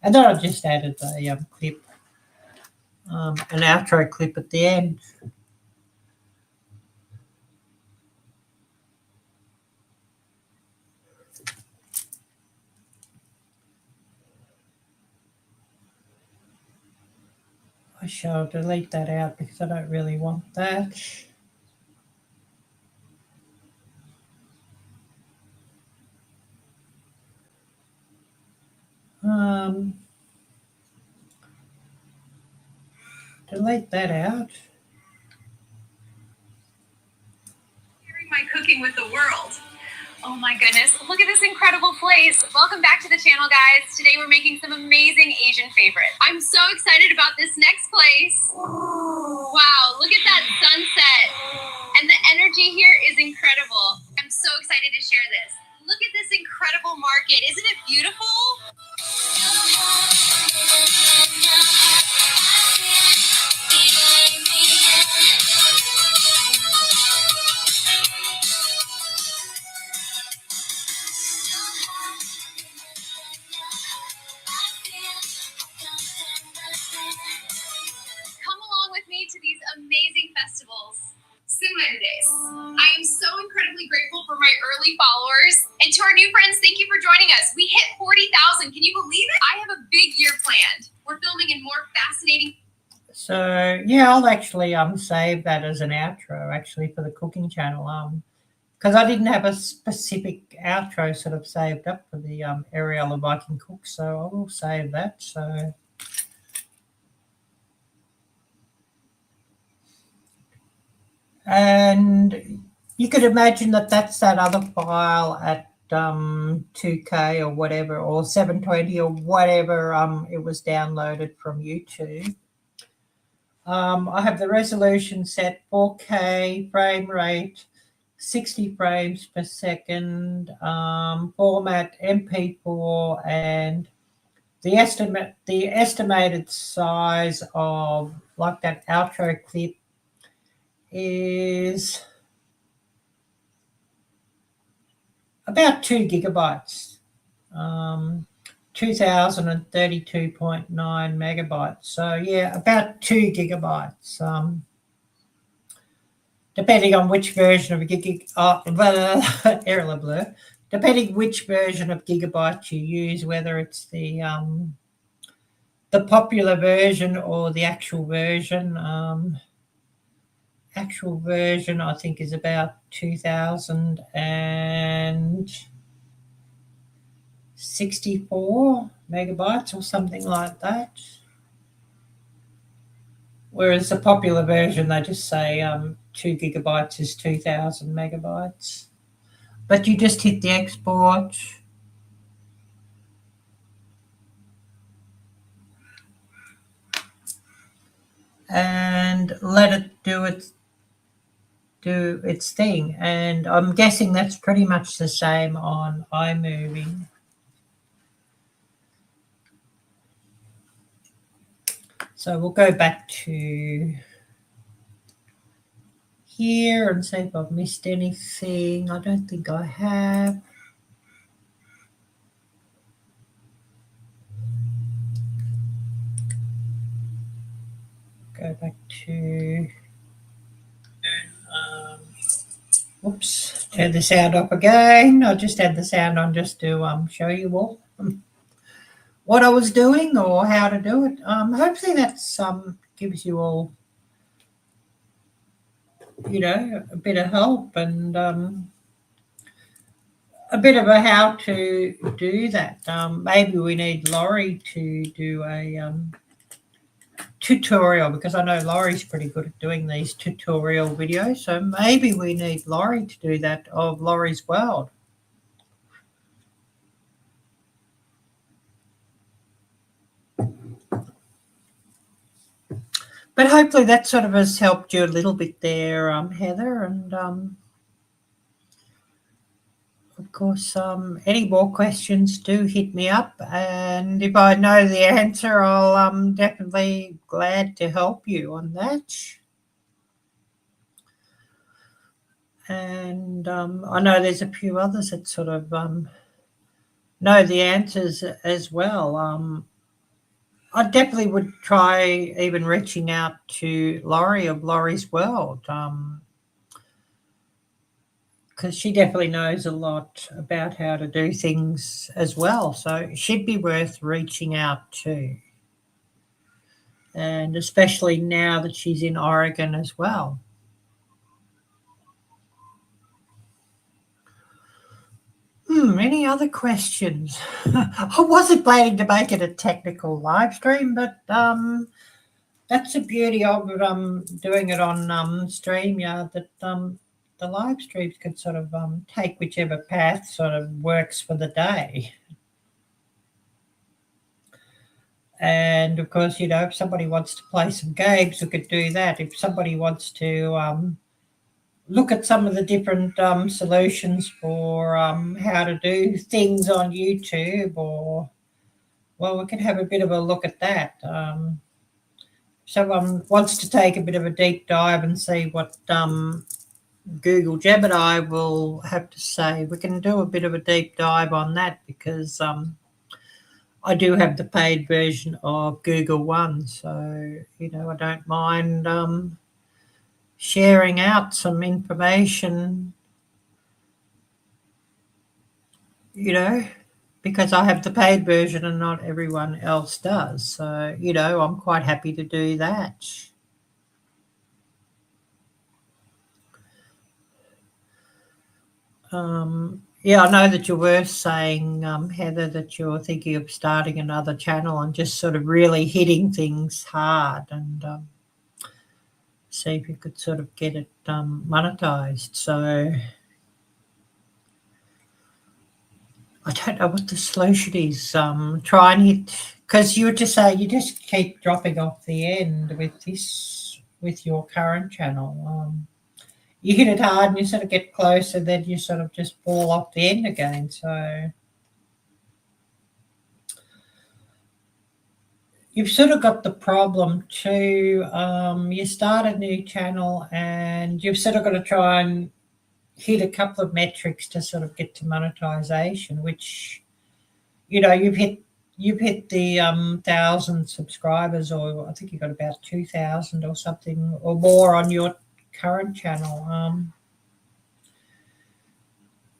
And then I just added a clip, an outro clip at the end. I shall delete that out because I don't really want that. delete that out. Sharing my cooking with the world. Oh my goodness, look at this incredible place. Welcome back to the channel, guys. Today we're making some amazing Asian favorites. I'm so excited about this next place. Wow, look at that sunset. And the energy here is incredible. I'm so excited to share this. Look at this incredible market. Isn't it beautiful? Come along with me to these amazing festivals. Days. I am so incredibly grateful for my early followers. And to our new friends, thank you for joining us. We hit 40,000. Can you believe it? I have a big year planned. We're filming in more fascinating. So yeah, I'll actually save that as an outro actually for the cooking channel. Because I didn't have a specific outro sort of saved up for the Arielle-Viking cook, so I will save that. So and you could imagine that that's that other file at 2K or whatever, or 720 or whatever it was downloaded from YouTube. I have the resolution set 4K, frame rate 60 frames per second, format MP4, and the estimated size of like that outro clip is about 2 gigabytes, 2032.9 megabytes. So yeah, about 2 gigabytes, depending on which version of depending which version of gigabyte you use, whether it's the popular version or the actual version. Actual version I think is about 2064 megabytes or something like that. Whereas the popular version, they just say 2 gigabytes is 2000 megabytes. But you just hit the export. And let it do its thing. And I'm guessing that's pretty much the same on iMovie. So we'll go back to here and see if I've missed anything. I don't think I have. Go back to, whoops, turn the sound off again. I just had the sound on just to show you all what I was doing or how to do it. Hopefully that's gives you all, you know, a bit of help and a bit of a how to do that. Maybe we need Laurie to do a tutorial, because I know Laurie's pretty good at doing these tutorial videos. So maybe we need Laurie to do that, of Laurie's World. But hopefully that sort of has helped you a little bit there, Heather. And of course, any more questions, do hit me up. And if I know the answer, I'll definitely glad to help you on that. And I know there's a few others that sort of know the answers as well. I definitely would try even reaching out to Laurie of Laurie's World, because she definitely knows a lot about how to do things as well. So she'd be worth reaching out to. And especially now that she's in Oregon as well. Any other questions? I wasn't planning to make it a technical live stream, but that's the beauty of it, doing it on StreamYard, that the live streams can sort of take whichever path sort of works for the day. And of course, you know, if somebody wants to play some games, we could do that. If somebody wants to look at some of the different solutions for how to do things on YouTube, or, well, we can have a bit of a look at that. Someone wants to take a bit of a deep dive and see what Google Gemini will have to say, we can do a bit of a deep dive on that, because I do have the paid version of Google One, so, you know, I don't mind sharing out some information, you know, because I have the paid version and not everyone else does. So, you know, I'm quite happy to do that. Yeah, I know that you were saying, Heather, that you're thinking of starting another channel and just sort of really hitting things hard, and see if you could sort of get it monetized. So I don't know what the solution is. Try and hit, because you were just saying you just keep dropping off the end with this, with your current channel. You hit it hard and you sort of get closer, then you sort of just fall off the end again. So you've sort of got the problem too. You start a new channel and you've sort of got to try and hit a couple of metrics to sort of get to monetization, which, you know, you've hit the 1,000 subscribers, or I think you got about 2,000 or something or more on your current channel.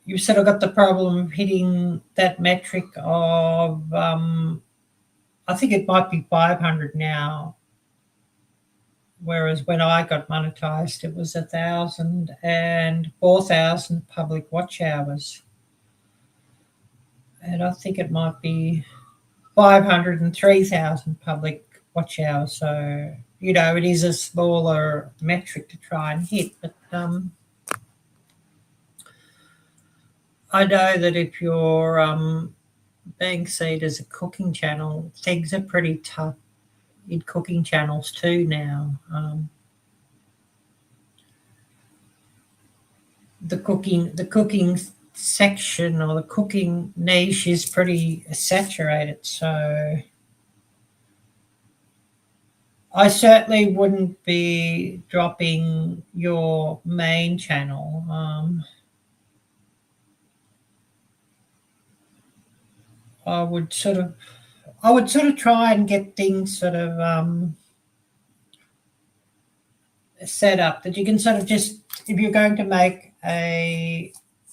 You've sort of got the problem of hitting that metric of I think it might be 500 now, whereas when I got monetized it was 1,000 and 4,000 public watch hours, and I think it might be 500 and 3,000 public watch hours. So, you know, it is a smaller metric to try and hit, but I know that if you're being seen as a cooking channel, things are pretty tough in cooking channels too now. The cooking section or the cooking niche is pretty saturated, so I certainly wouldn't be dropping your main channel. I would sort of try and get things sort of set up that you can sort of just, if you're going to make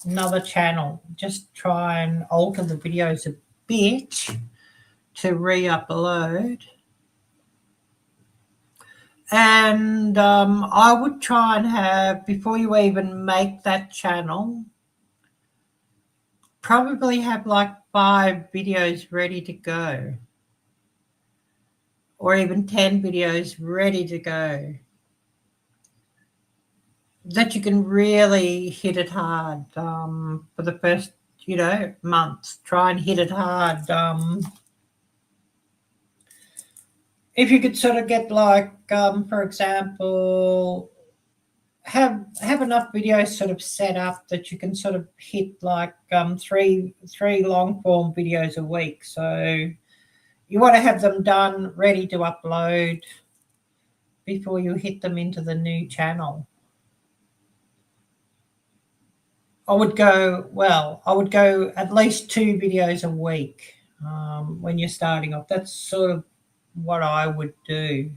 another channel, just try and alter the videos a bit to re-upload. And I would try and have, before you even make that channel, probably have like 5 videos ready to go, or even 10 videos ready to go, that you can really hit it hard for the first, you know, month. Try and hit it hard. If you could sort of get like, for example, have enough videos sort of set up that you can sort of hit like three long form videos a week. So you want to have them done, ready to upload before you hit them into the new channel. I would go at least 2 videos a week when you're starting off. That's sort of what I would do.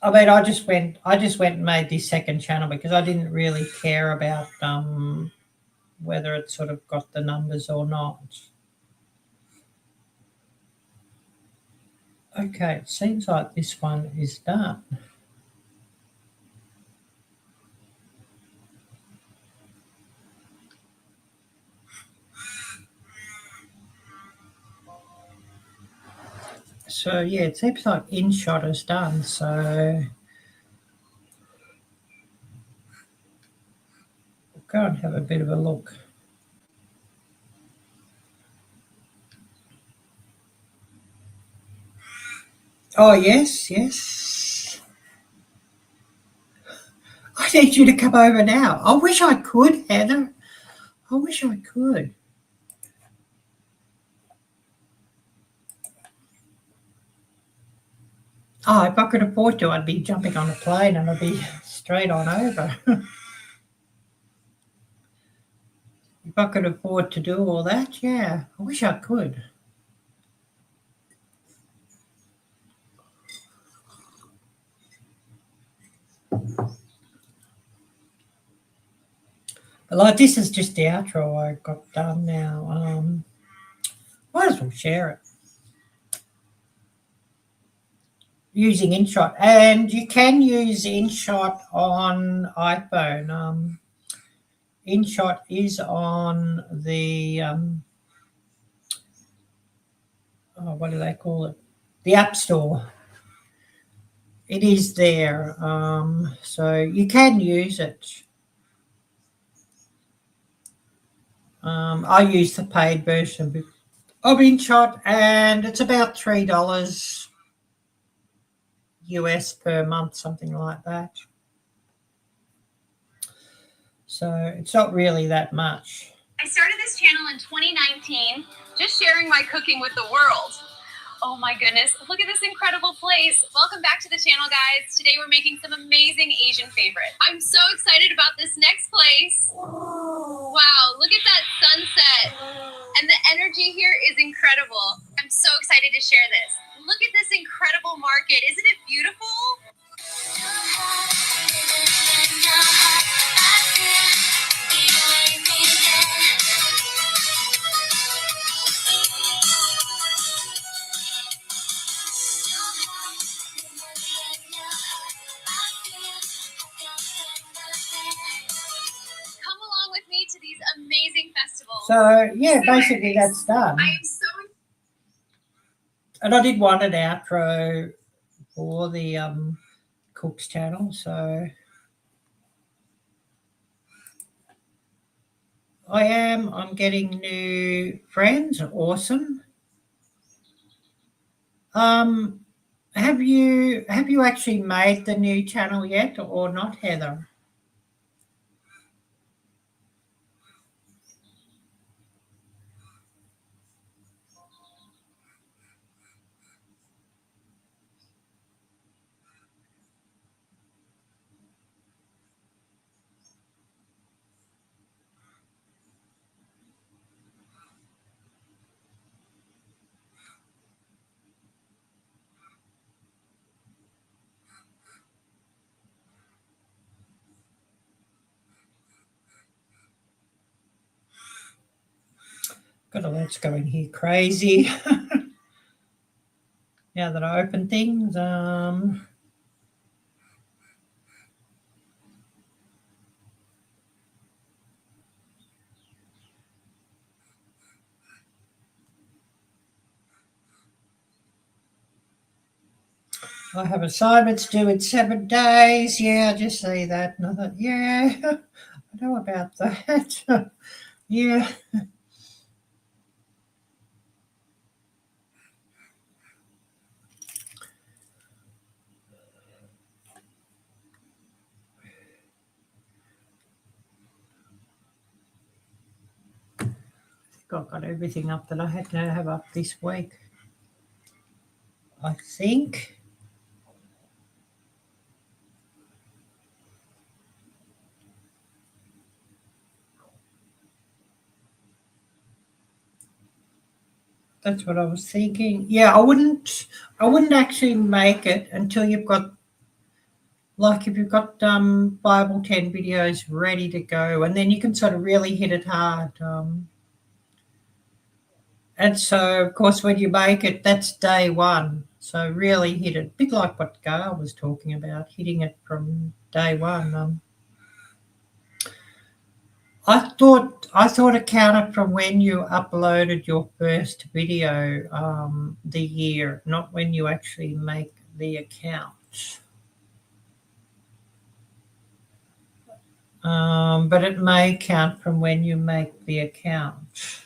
I mean, I just went and made this second channel because I didn't really care about whether it sort of got the numbers or not. Okay, it seems like this one is done. So yeah, it seems like InShot is done. So we'll go and have a bit of a look. Oh yes, yes. I need you to come over now. I wish I could, Heather. I wish I could. Oh, if I could afford to, I'd be jumping on a plane and I'd be straight on over. If I could afford to do all that, yeah, I wish I could. But like, this is just the outro I got done now. Might as well share it. Using InShot, and you can use InShot on iPhone. InShot is on the what do they call it? The App Store. It is there, so you can use it. I use the paid version of InShot, and it's about $3 US per month, something like that. So it's not really that much. I started this channel in 2019, just sharing my cooking with the world. Oh my goodness, look at this incredible place. Welcome back to the channel, guys. Today we're making some amazing Asian favorites. I'm so excited about this next place. Wow, look at that sunset. And the energy here is incredible. I'm so excited to share this. Look at this incredible market. Isn't it beautiful? Come along with me to these amazing festivals. So yeah, basically that's done. I am so. And I did want an outro for the Cook's channel, so I'm getting new friends. Awesome. Have you actually made the new channel yet or not, Heather? Got a let's go in here crazy. Now that I open things, I have assignments due in 7 days. Yeah, I just see that and I thought, yeah, I know about that. Yeah. I've got everything up that I had to have up this week, I think. That's what I was thinking. Yeah, I wouldn't actually make it until you've got, like, if you've got Bible 10 videos ready to go, and then you can sort of really hit it hard. And so, of course, when you make it, that's day one. So really hit it. A bit like what Gail was talking about, hitting it from day one. I thought it counted from when you uploaded your first video, the year, not when you actually make the account. But it may count from when you make the account.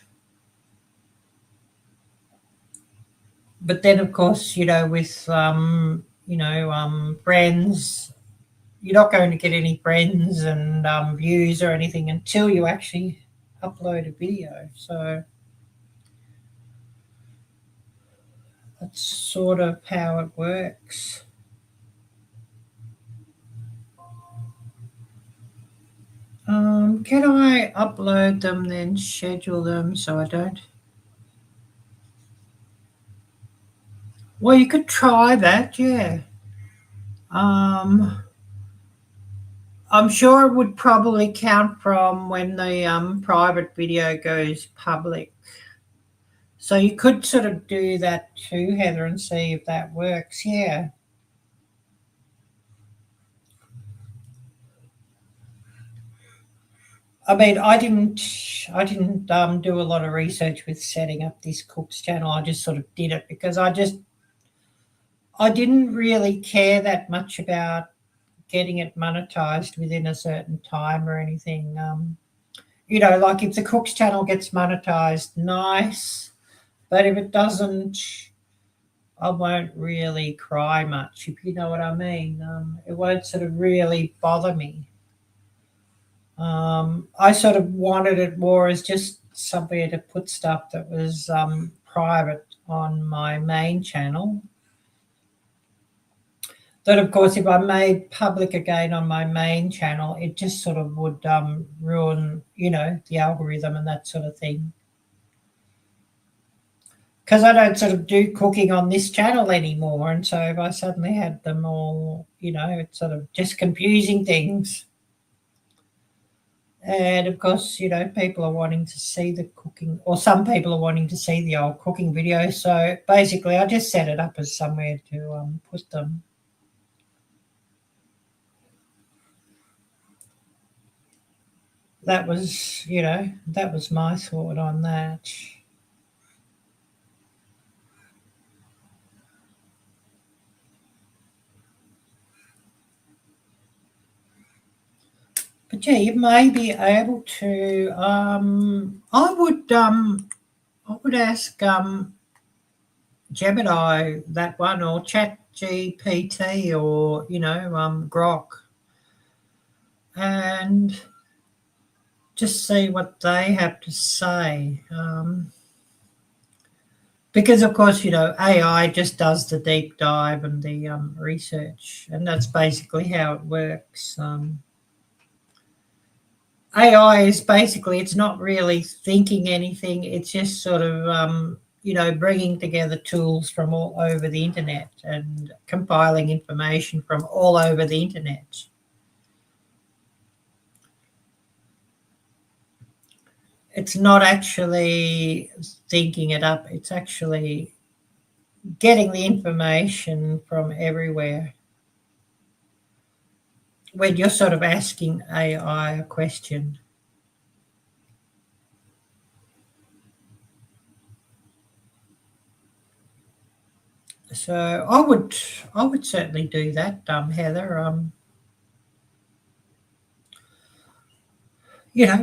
But then, of course, with friends, you're not going to get any friends and views or anything until you actually upload a video. So that's sort of how it works. Can I upload them, then schedule them so I don't? Well, you could try that, yeah. I'm sure it would probably count from when the private video goes public. So you could sort of do that too, Heather, and see if that works. Yeah. I mean, I didn't do a lot of research with setting up this Cook's channel. I just sort of did it because I didn't really care that much about getting it monetized within a certain time or anything. Like if the Cook's channel gets monetized, nice. But if it doesn't, I won't really cry much, if you know what I mean. It won't sort of really bother me. I sort of wanted it more as just somewhere to put stuff that was private on my main channel. That, of course, if I made public again on my main channel, it just sort of would ruin, the algorithm and that sort of thing. Because I don't sort of do cooking on this channel anymore. And so if I suddenly had them all, it's sort of just confusing things. And, of course, people are wanting to see the cooking, or some people are wanting to see the old cooking videos. So basically I just set it up as somewhere to put them. That was, that was my thought on that. But yeah, you may be able to. I would ask Gemini that one, or ChatGPT, or Grok, and just see what they have to say. Because of course, AI just does the deep dive and the research, and that's basically how it works. AI is basically, it's not really thinking anything. It's just sort of, bringing together tools from all over the internet and compiling information from all over the internet. It's not actually thinking it up. It's actually getting the information from everywhere. When you're sort of asking AI a question. So I would certainly do that, Heather.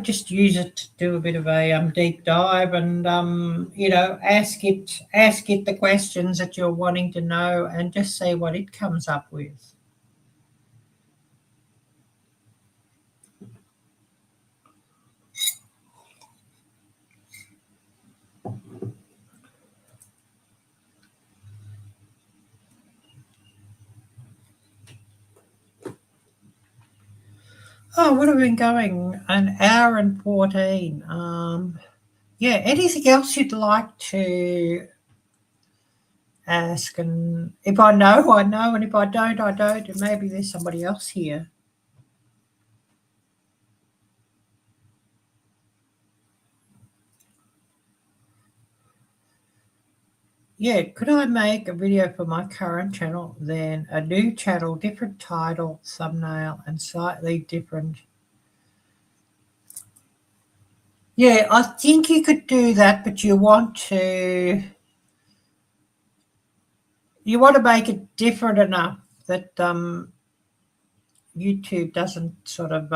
Just use it to do a bit of a deep dive, and ask it the questions that you're wanting to know, and just see what it comes up with. Oh, what have we been going? An hour and 14. Yeah, anything else you'd like to ask? And if I know, I know. And if I don't, I don't. And maybe there's somebody else here. Yeah, could I make a video for my current channel, then a new channel, different title, thumbnail, and slightly different Yeah, I think you could do that, but you want to make it different enough that YouTube doesn't sort of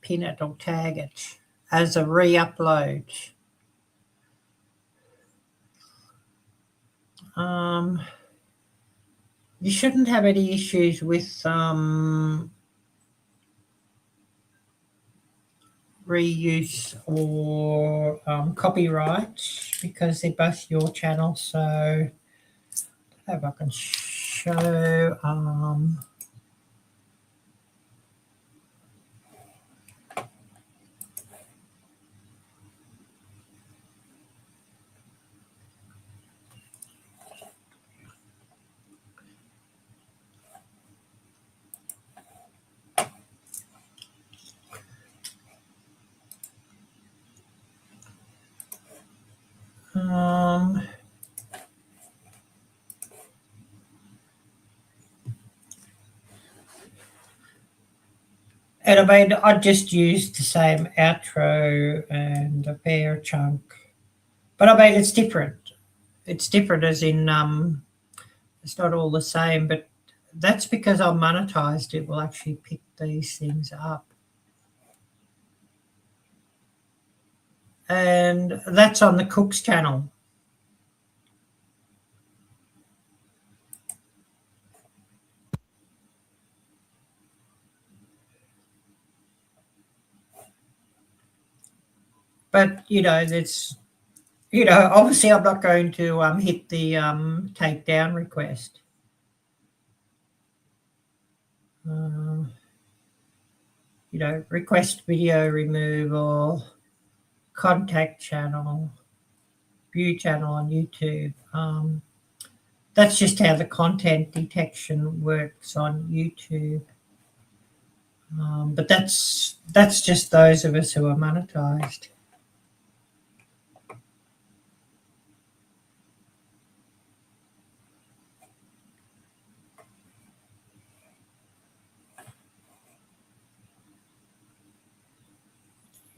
pin it or tag it as a re-upload. You shouldn't have any issues with reuse or copyright because they're both your channel. So if I can show and I mean, I just used the same outro and a bear chunk, but I mean, it's different. It's different as in it's not all the same, but that's because I'm monetized. It will actually pick these things up. And that's on the Cook's channel. But, it's, obviously I'm not going to hit the takedown request. Request video removal, contact channel, view channel on YouTube. That's just how the content detection works on YouTube. But that's just those of us who are monetized.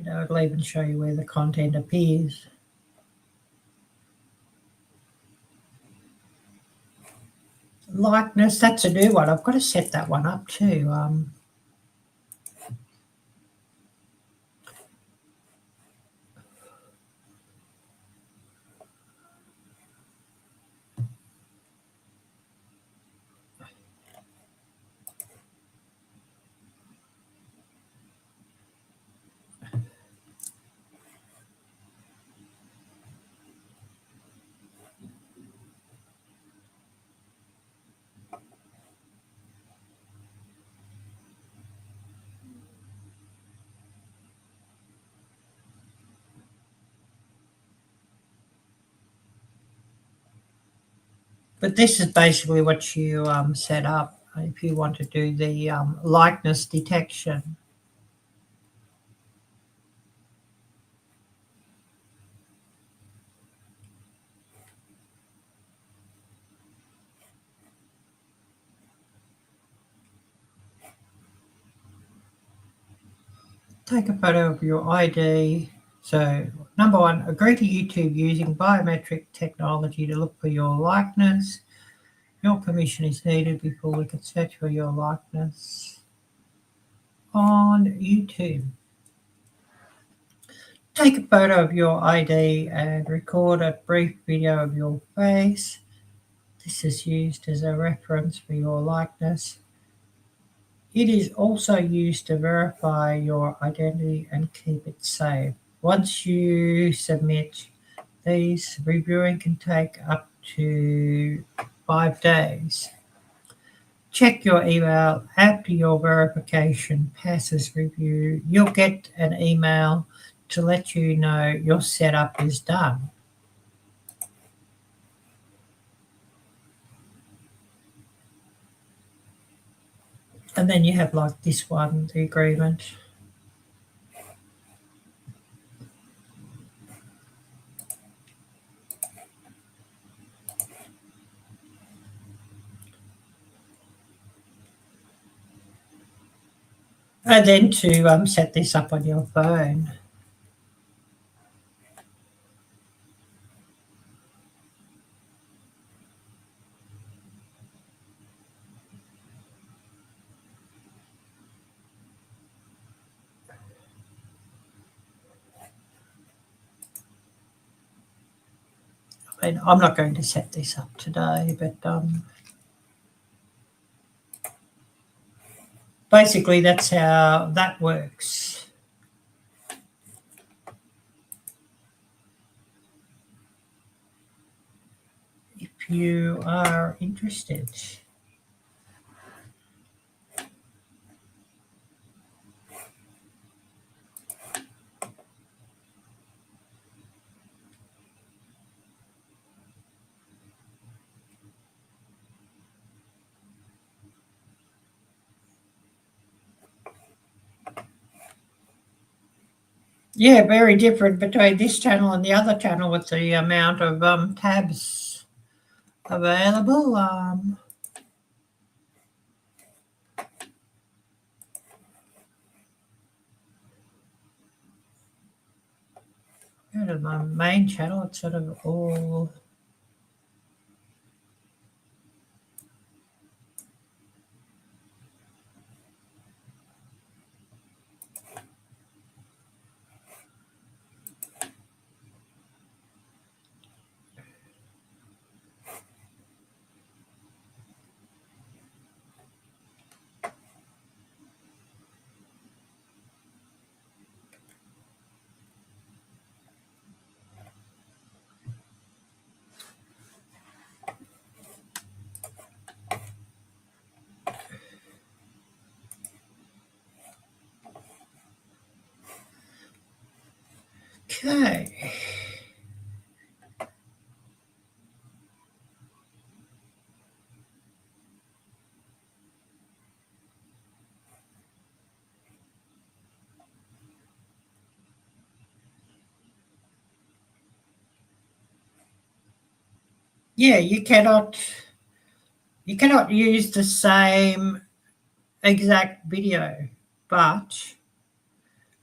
It'll even show you where the content appears. Likeness, that's a new one. I've got to set that one up too. But this is basically what you set up if you want to do the likeness detection. Take a photo of your ID. So, number one, agree to YouTube using biometric technology to look for your likeness. Your permission is needed before we can search for your likeness on YouTube. Take a photo of your ID and record a brief video of your face. This is used as a reference for your likeness. It is also used to verify your identity and keep it safe. Once you submit these, reviewing can take up to 5 days. Check your email after your verification passes review. You'll get an email to let you know your setup is done. And then you have like this one, the agreement. And then to set this up on your phone. And I'm not going to set this up today, but basically that's how that works. If you are interested. Yeah, very different between this channel and the other channel with the amount of tabs available. Go to my main channel, it's sort of all... Okay. Yeah, you cannot use the same exact video, but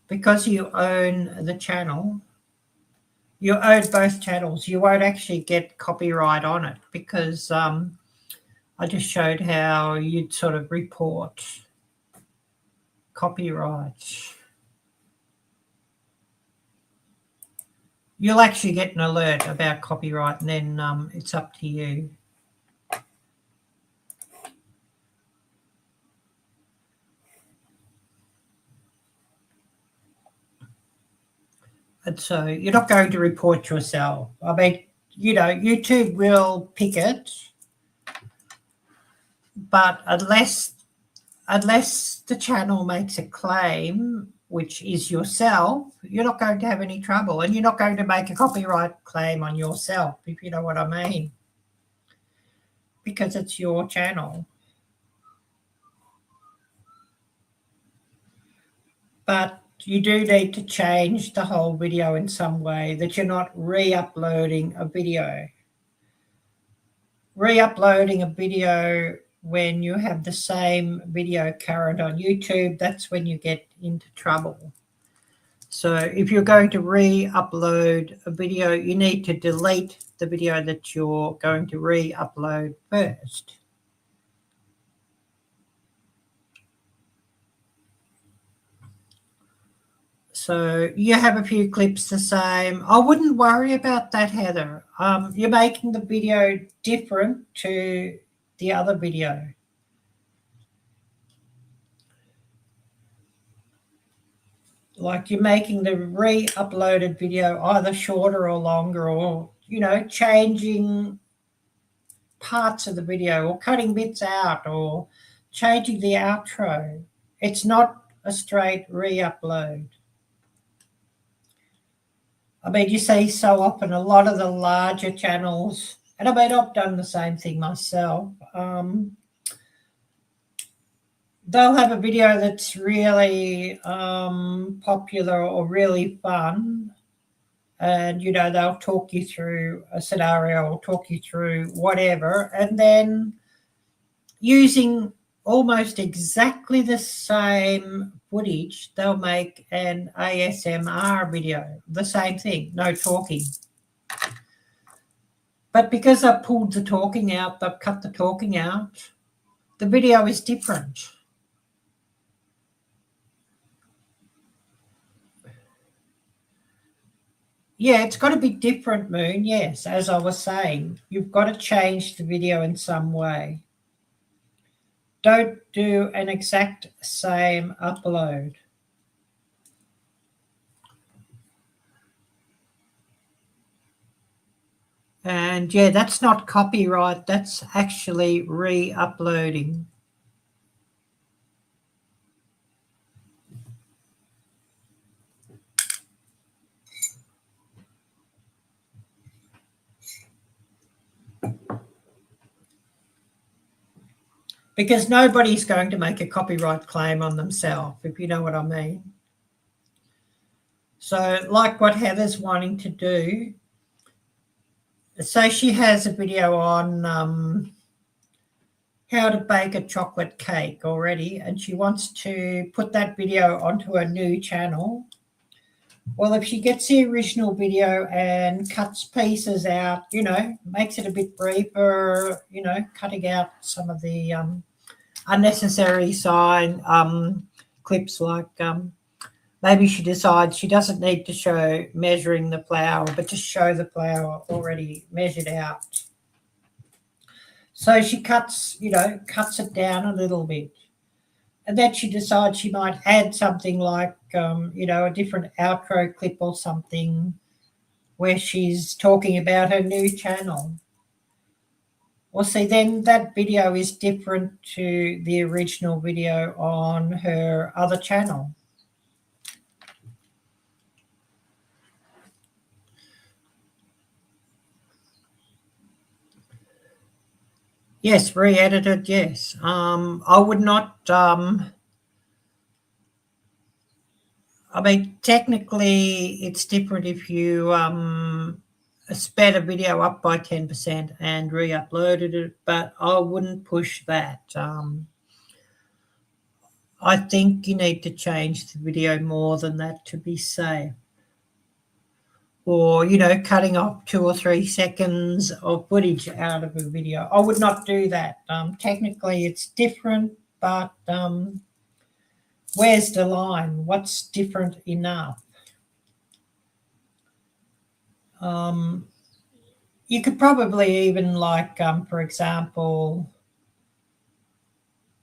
because you own the channel, you own both channels, you won't actually get copyright on it, because I just showed how you'd sort of report copyright. You'll actually get an alert about copyright, and then it's up to you. And so you're not going to report yourself. I mean, you know, YouTube will pick it, but unless the channel makes a claim, which is yourself, you're not going to have any trouble, and you're not going to make a copyright claim on yourself, if you know what I mean, because it's your channel. But you do need to change the whole video in some way, that you're not re-uploading a video. Re-uploading a video when you have the same video current on YouTube, that's when you get into trouble. So if you're going to re-upload a video, you need to delete the video that you're going to re-upload first. So you have a few clips the same. I wouldn't worry about that, Heather. You're making the video different to the other video. Like you're making the re-uploaded video either shorter or longer, or, you know, changing parts of the video or cutting bits out or changing the outro. It's not a straight re-upload. I mean, you see so often a lot of the larger channels, and I mean, I've done the same thing myself. They'll have a video that's really popular or really fun, and, you know, they'll talk you through a scenario or talk you through whatever, and then using almost exactly the same footage, they'll make an ASMR video, the same thing, no talking. But because they've pulled the talking out, they've cut the talking out, the video is different. Yeah, it's got to be different, Moon. Yes, as I was saying, you've got to change the video in some way. Don't do an exact same upload. And yeah, that's not copyright. That's actually re-uploading. Because nobody's going to make a copyright claim on themselves, if you know what I mean. So like what Heather's wanting to do, so she has a video on how to bake a chocolate cake already, and she wants to put that video onto a new channel. Well, if she gets the original video and cuts pieces out, you know, makes it a bit briefer, you know, cutting out some of the unnecessary clips, like maybe she decides she doesn't need to show measuring the flour, but just show the flour already measured out. So she cuts it down a little bit. And then she decides she might add something like, a different outro clip or something where she's talking about her new channel. Well, see, then that video is different to the original video on her other channel. Yes, re-edited, yes. I would not... I mean, technically, it's different if you sped a video up by 10% and re-uploaded it, but I wouldn't push that. I think you need to change the video more than that to be safe. Or, cutting off 2 or 3 seconds of footage out of a video. I would not do that. Technically, it's different, but where's the line? What's different enough? You could probably even, like, for example,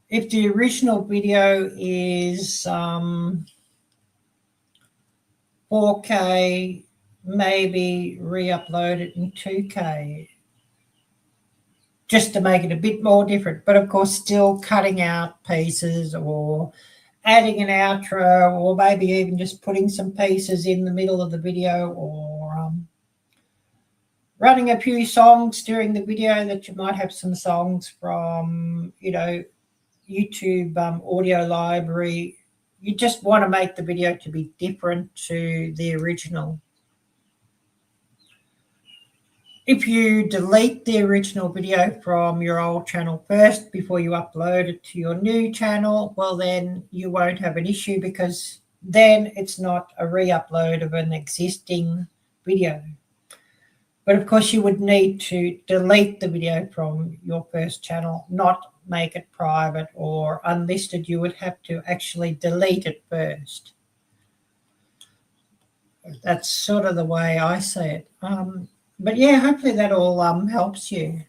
if the original video is 4K, maybe re-upload it in 2K just to make it a bit more different. But, of course, still cutting out pieces or adding an outro, or maybe even just putting some pieces in the middle of the video, or running a few songs during the video that you might have some songs from, YouTube audio library. You just want to make the video to be different to the original. If you delete the original video from your old channel first before you upload it to your new channel, well, then you won't have an issue, because then it's not a re-upload of an existing video. But, of course, you would need to delete the video from your first channel, not make it private or unlisted. You would have to actually delete it first. That's sort of the way I see it. But, yeah, hopefully that all helps you.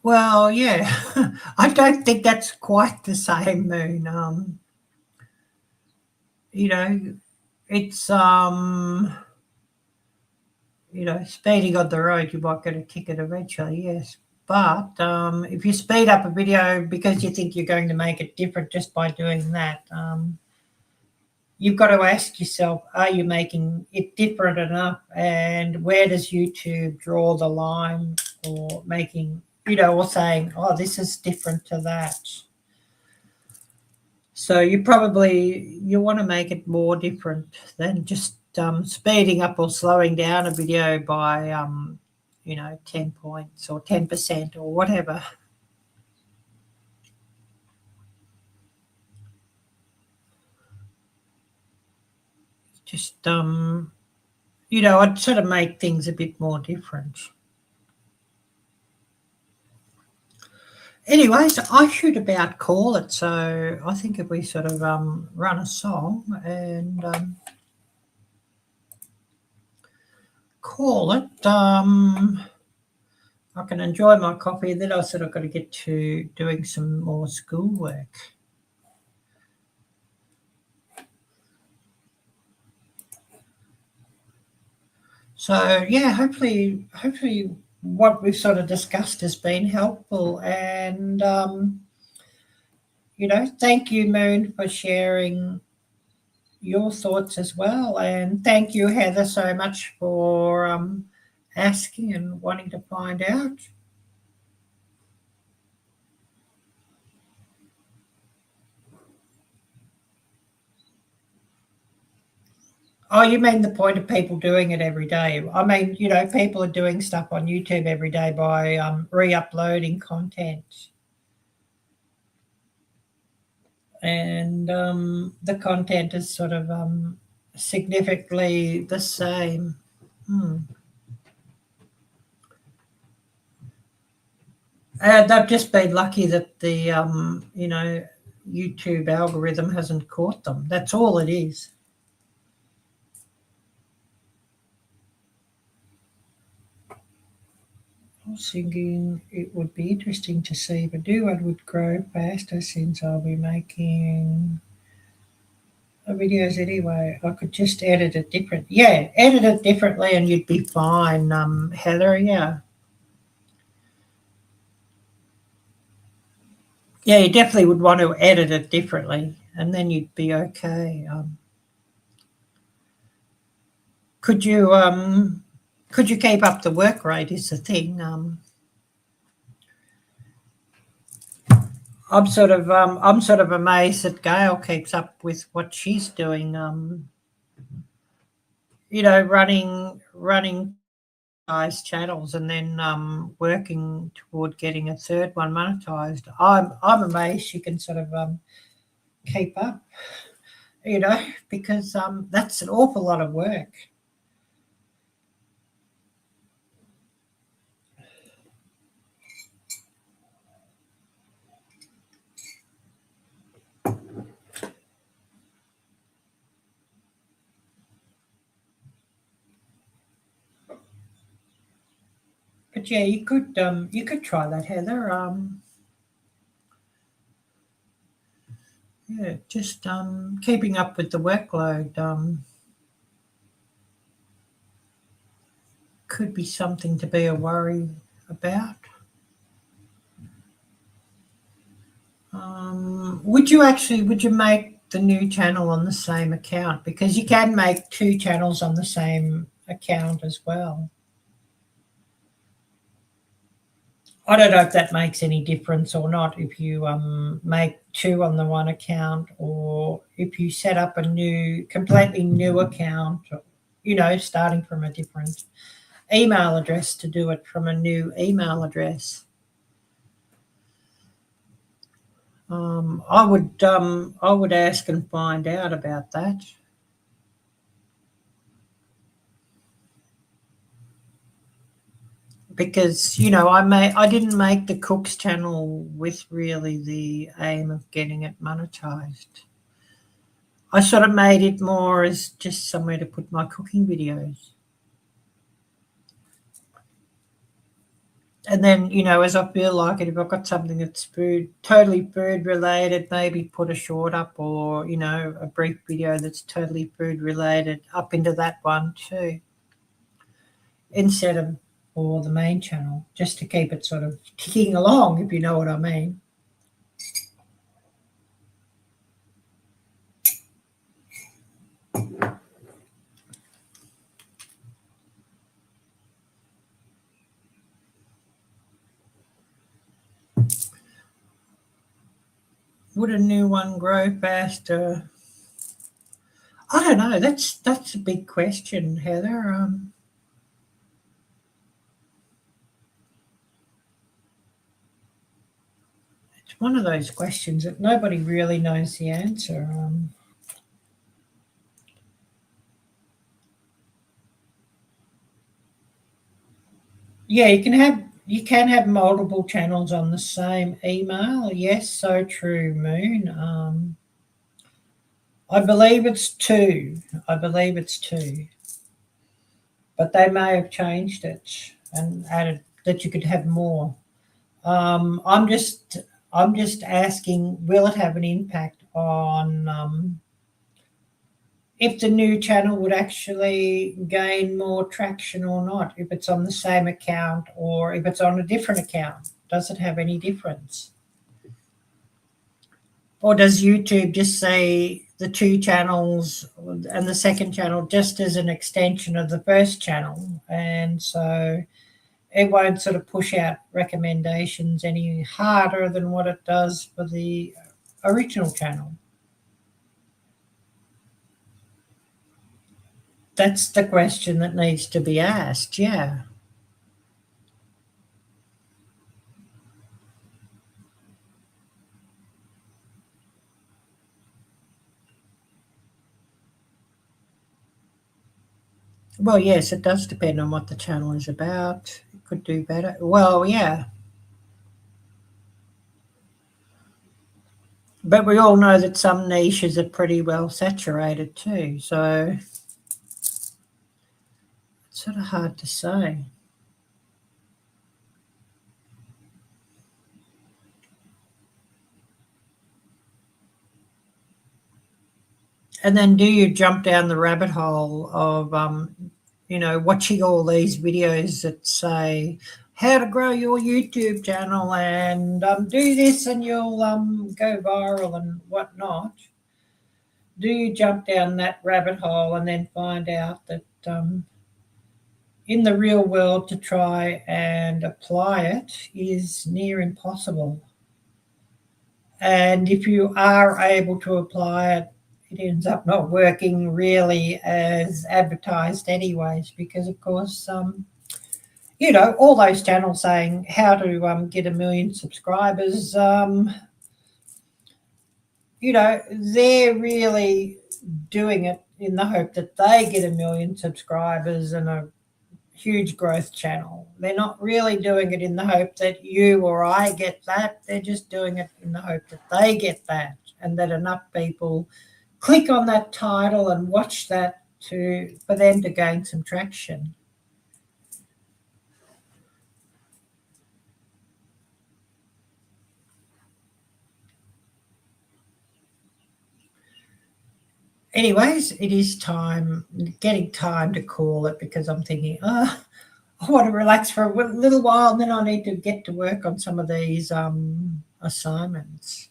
Well, yeah, I don't think that's quite the same, Moon. It's, speeding on the road, you might get a ticket eventually, yes. But if you speed up a video because you think you're going to make it different just by doing that, you've got to ask yourself, are you making it different enough? And where does YouTube draw the line for making, or saying, oh, this is different to that? So you want to make it more different than just speeding up or slowing down a video by, 10 points or 10% or whatever. just, you know, I'd sort of make things a bit more different. Anyways, I should about call it. So I think if we sort of run a song and call it, I can enjoy my coffee, and then I sort of got to get to doing some more schoolwork. So yeah, hopefully what we've sort of discussed has been helpful, and you know, thank you, Moon, for sharing your thoughts as well, and thank you, Heather, so much for asking and wanting to find out. Oh, you mean the point of people doing it every day? I mean, you know, people are doing stuff on YouTube every day by re-uploading content. And the content is sort of significantly the same. They've just been lucky that the, you know, YouTube algorithm hasn't caught them. That's all it is. I was thinking it would be interesting to see if a do-one would grow faster since I'll be making videos anyway. I could just edit it different. Yeah, edit it differently and you'd be fine, Heather, yeah. Yeah, you definitely would want to edit it differently and then you'd be okay. Could you keep up the work rate is the thing. I'm sort of amazed that Gail keeps up with what she's doing. You know, running monetized channels and then working toward getting a third one monetized. I'm amazed she can sort of keep up. You know, because that's an awful lot of work. But yeah, you could try that, Heather. Yeah, just keeping up with the workload could be something to be a worry about. Would you make the new channel on the same account? Because you can make two channels on the same account as well. I don't know if that makes any difference or not, if you make two on the one account or if you set up a completely new account, you know, starting from a different email address to do it from a new email address. I would ask and find out about that. Because, you know, I didn't make the Cooks channel with really the aim of getting it monetized. I sort of made it more as just somewhere to put my cooking videos. And then, you know, as I feel like it, if I've got something that's totally food related, maybe put a short up or, you know, a brief video that's totally food related up into that one too. Instead of for the main channel, just to keep it sort of ticking along, if you know what I mean. Would a new one grow faster? I don't know. That's a big question, Heather. It's one of those questions that nobody really knows the answer. Yeah, you can have multiple channels on the same email. Yes, so true, Moon. I believe it's two. I believe it's two. But they may have changed it and added that you could have more. I'm just asking, will it have an impact on if the new channel would actually gain more traction or not, if it's on the same account or if it's on a different account? Does it have any difference? Or does YouTube just say the two channels and the second channel just as an extension of the first channel? And so it won't sort of push out recommendations any harder than what it does for the original channel. That's the question that needs to be asked, yeah. Well, yes, it does depend on what the channel is about. It could do better. Well, yeah. But we all know that some niches are pretty well saturated too, so it's sort of hard to say. And then do you jump down the rabbit hole of, watching all these videos that say how to grow your YouTube channel and do this and you'll go viral and whatnot? Do you jump down that rabbit hole and then find out that in the real world to try and apply it is near impossible? And if you are able to apply it, it ends up not working really as advertised anyways, because of course, all those channels saying how to get 1 million subscribers, they're really doing it in the hope that they get 1 million subscribers and a huge growth channel. They're not really doing it in the hope that you or I get that. They're just doing it in the hope that they get that and that enough people click on that title and watch that for them to gain some traction. Anyways, it is getting time to call it, because I'm thinking, I want to relax for a little while and then I need to get to work on some of these assignments.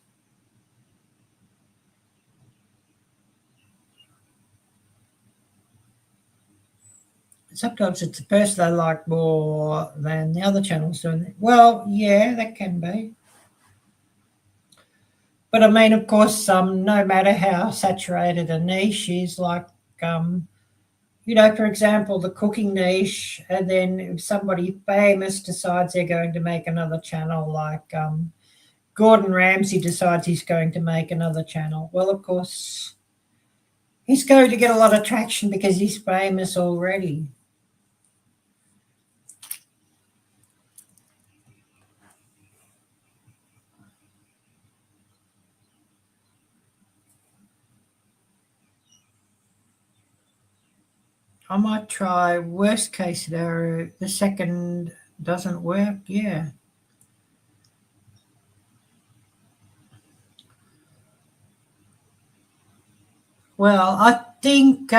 Sometimes it's the person they like more than the other channels doing it. Well, yeah, that can be. But I mean, of course, no matter how saturated a niche is, like, for example, the cooking niche, and then if somebody famous decides they're going to make another channel, like Gordon Ramsay decides he's going to make another channel, well, of course, he's going to get a lot of traction because he's famous already. I might try worst case scenario, the second doesn't work, yeah. Well, I think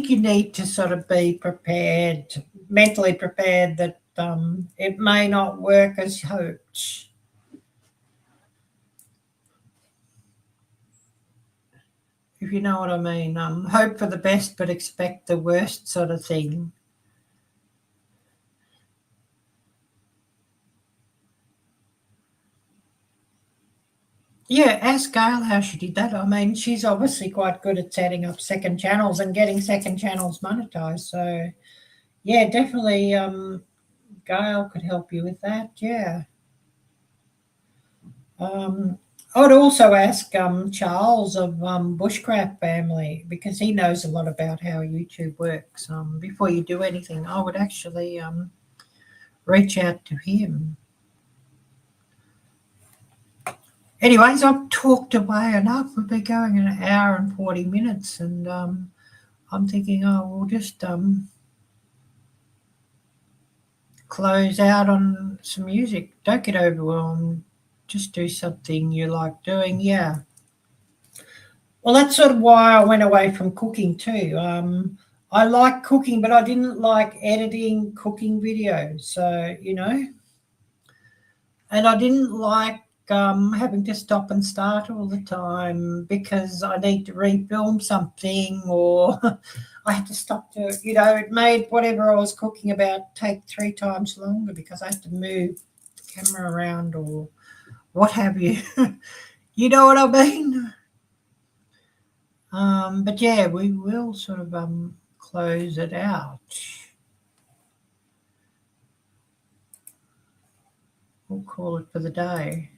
you need to sort of be prepared, mentally prepared, that it may not work as hoped. If you know what I mean, hope for the best but expect the worst sort of thing. Yeah, ask Gail how she did that. I mean, she's obviously quite good at setting up second channels and getting second channels monetized. So, yeah, definitely Gail could help you with that, yeah. I would also ask Charles of Bushcraft Family, because he knows a lot about how YouTube works. Before you do anything, I would actually reach out to him. Anyways, I've talked away enough. We've been going an hour and 40 minutes, and I'm thinking, oh, we'll just close out on some music. Don't get overwhelmed. Just do something you like doing. Yeah. Well, that's sort of why I went away from cooking too. I like cooking, but I didn't like editing cooking videos. So, you know, and I didn't like having to stop and start all the time because I need to refilm something, or I had to stop to, you know, it made whatever I was cooking about take 3 times longer because I had to move the camera around or what have you. You know what I mean? But yeah, we will sort of close it out. We'll call it for the day.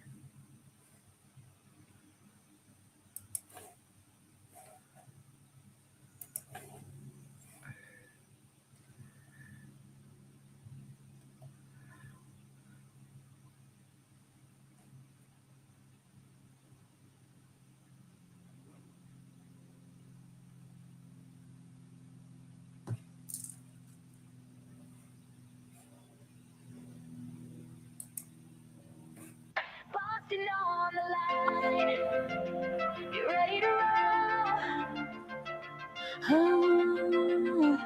Boston on the line. You ready to roll? Oh.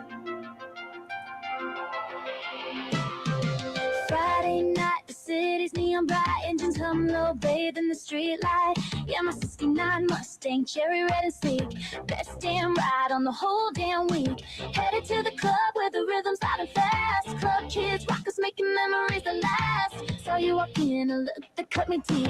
Friday night, the city's neon bright, engines hum low, bathed in the street light. Yeah, my 69 Mustang, cherry red and sleek, best damn ride on the whole damn week. Headed to the club where the rhythm's loud and fast. Club kids, rockers making memories that last. Saw you walk in, a look that cut me deep.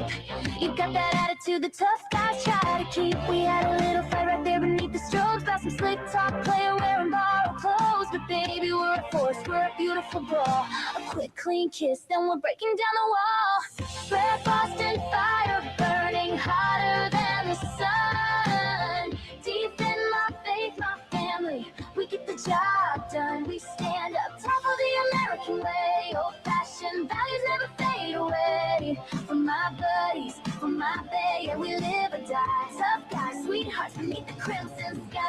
You got that attitude the tough guys try to keep. We had a little fight right there beneath the strobes, about some slick talk, player wearing borrowed clothes. But baby, we're a force, we're a beautiful brawl. A quick, clean kiss, then we're breaking down the wall. Red Boston fire burning hotter than the sun. Deep in my faith, my family, we get the job done. We stand up top of the American way. Old-fashioned values never fade away. From my buddies, from my bay, yeah, we live or die. Tough guys, sweethearts beneath the crimson sky.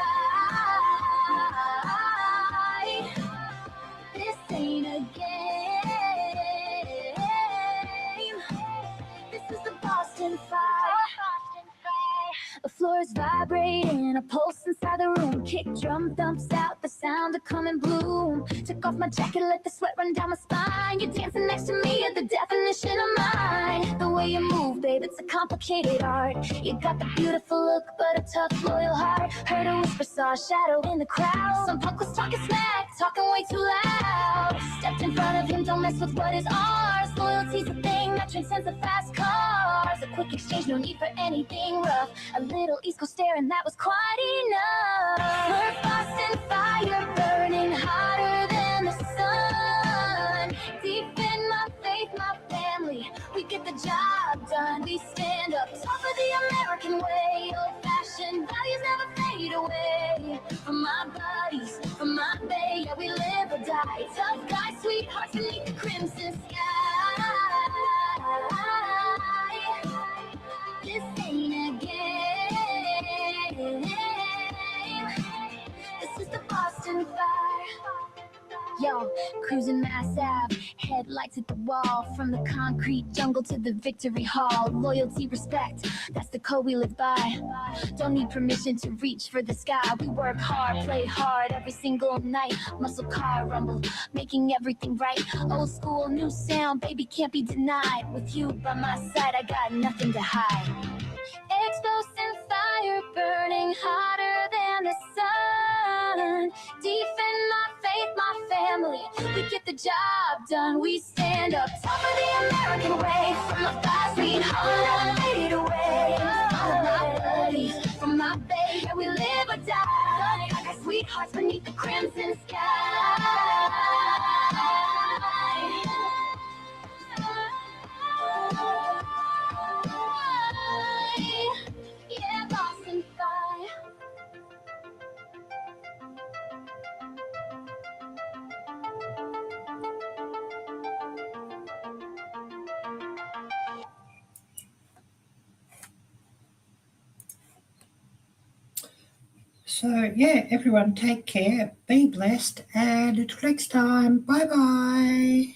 This ain't a game. This is the Boston Fire. The floor is vibrating, a pulse inside the room. Kick drum thumps out, the sound of coming bloom. Took off my jacket, let the sweat run down my spine. You're dancing next to me, you're the definition of mine. The way you move, babe, it's a complicated art. You got the beautiful look, but a tough, loyal heart. Heard a whisper, saw a shadow in the crowd. Some punk was talking smack, talking way too loud. Stepped in front of him, don't mess with what is ours. Loyalty's a thing that transcends the fast cars. A quick exchange, no need for anything rough. A little East Coast stare, and that was quite enough. We're Boston fire burning hotter than the sun. Deep in my faith, my family, we get the job done. We stand up top of the American way. Old-fashioned values never fade away. From my buddies, from my bay, yeah, we live or die. Tough guys, sweethearts beneath the crimson sky. This ain't a game. This is the Boston Fire. Yo, cruising Mass Ave, headlights at the wall. From the concrete jungle to the victory hall. Loyalty, respect, that's the code we live by. Don't need permission to reach for the sky. We work hard, play hard every single night. Muscle car rumble, making everything right. Old school, new sound, baby, can't be denied. With you by my side, I got nothing to hide. Exposed and fire burning hotter than the sun. Deep in my faith, my family, we get the job done. We stand up top of the American way. From the fast beat, hard fade away. From my buddies, from my bay, yeah, we live or die. Like sweethearts beneath the crimson sky. Yeah, Boston Fire. So, yeah, everyone take care, be blessed, and until next time, bye-bye.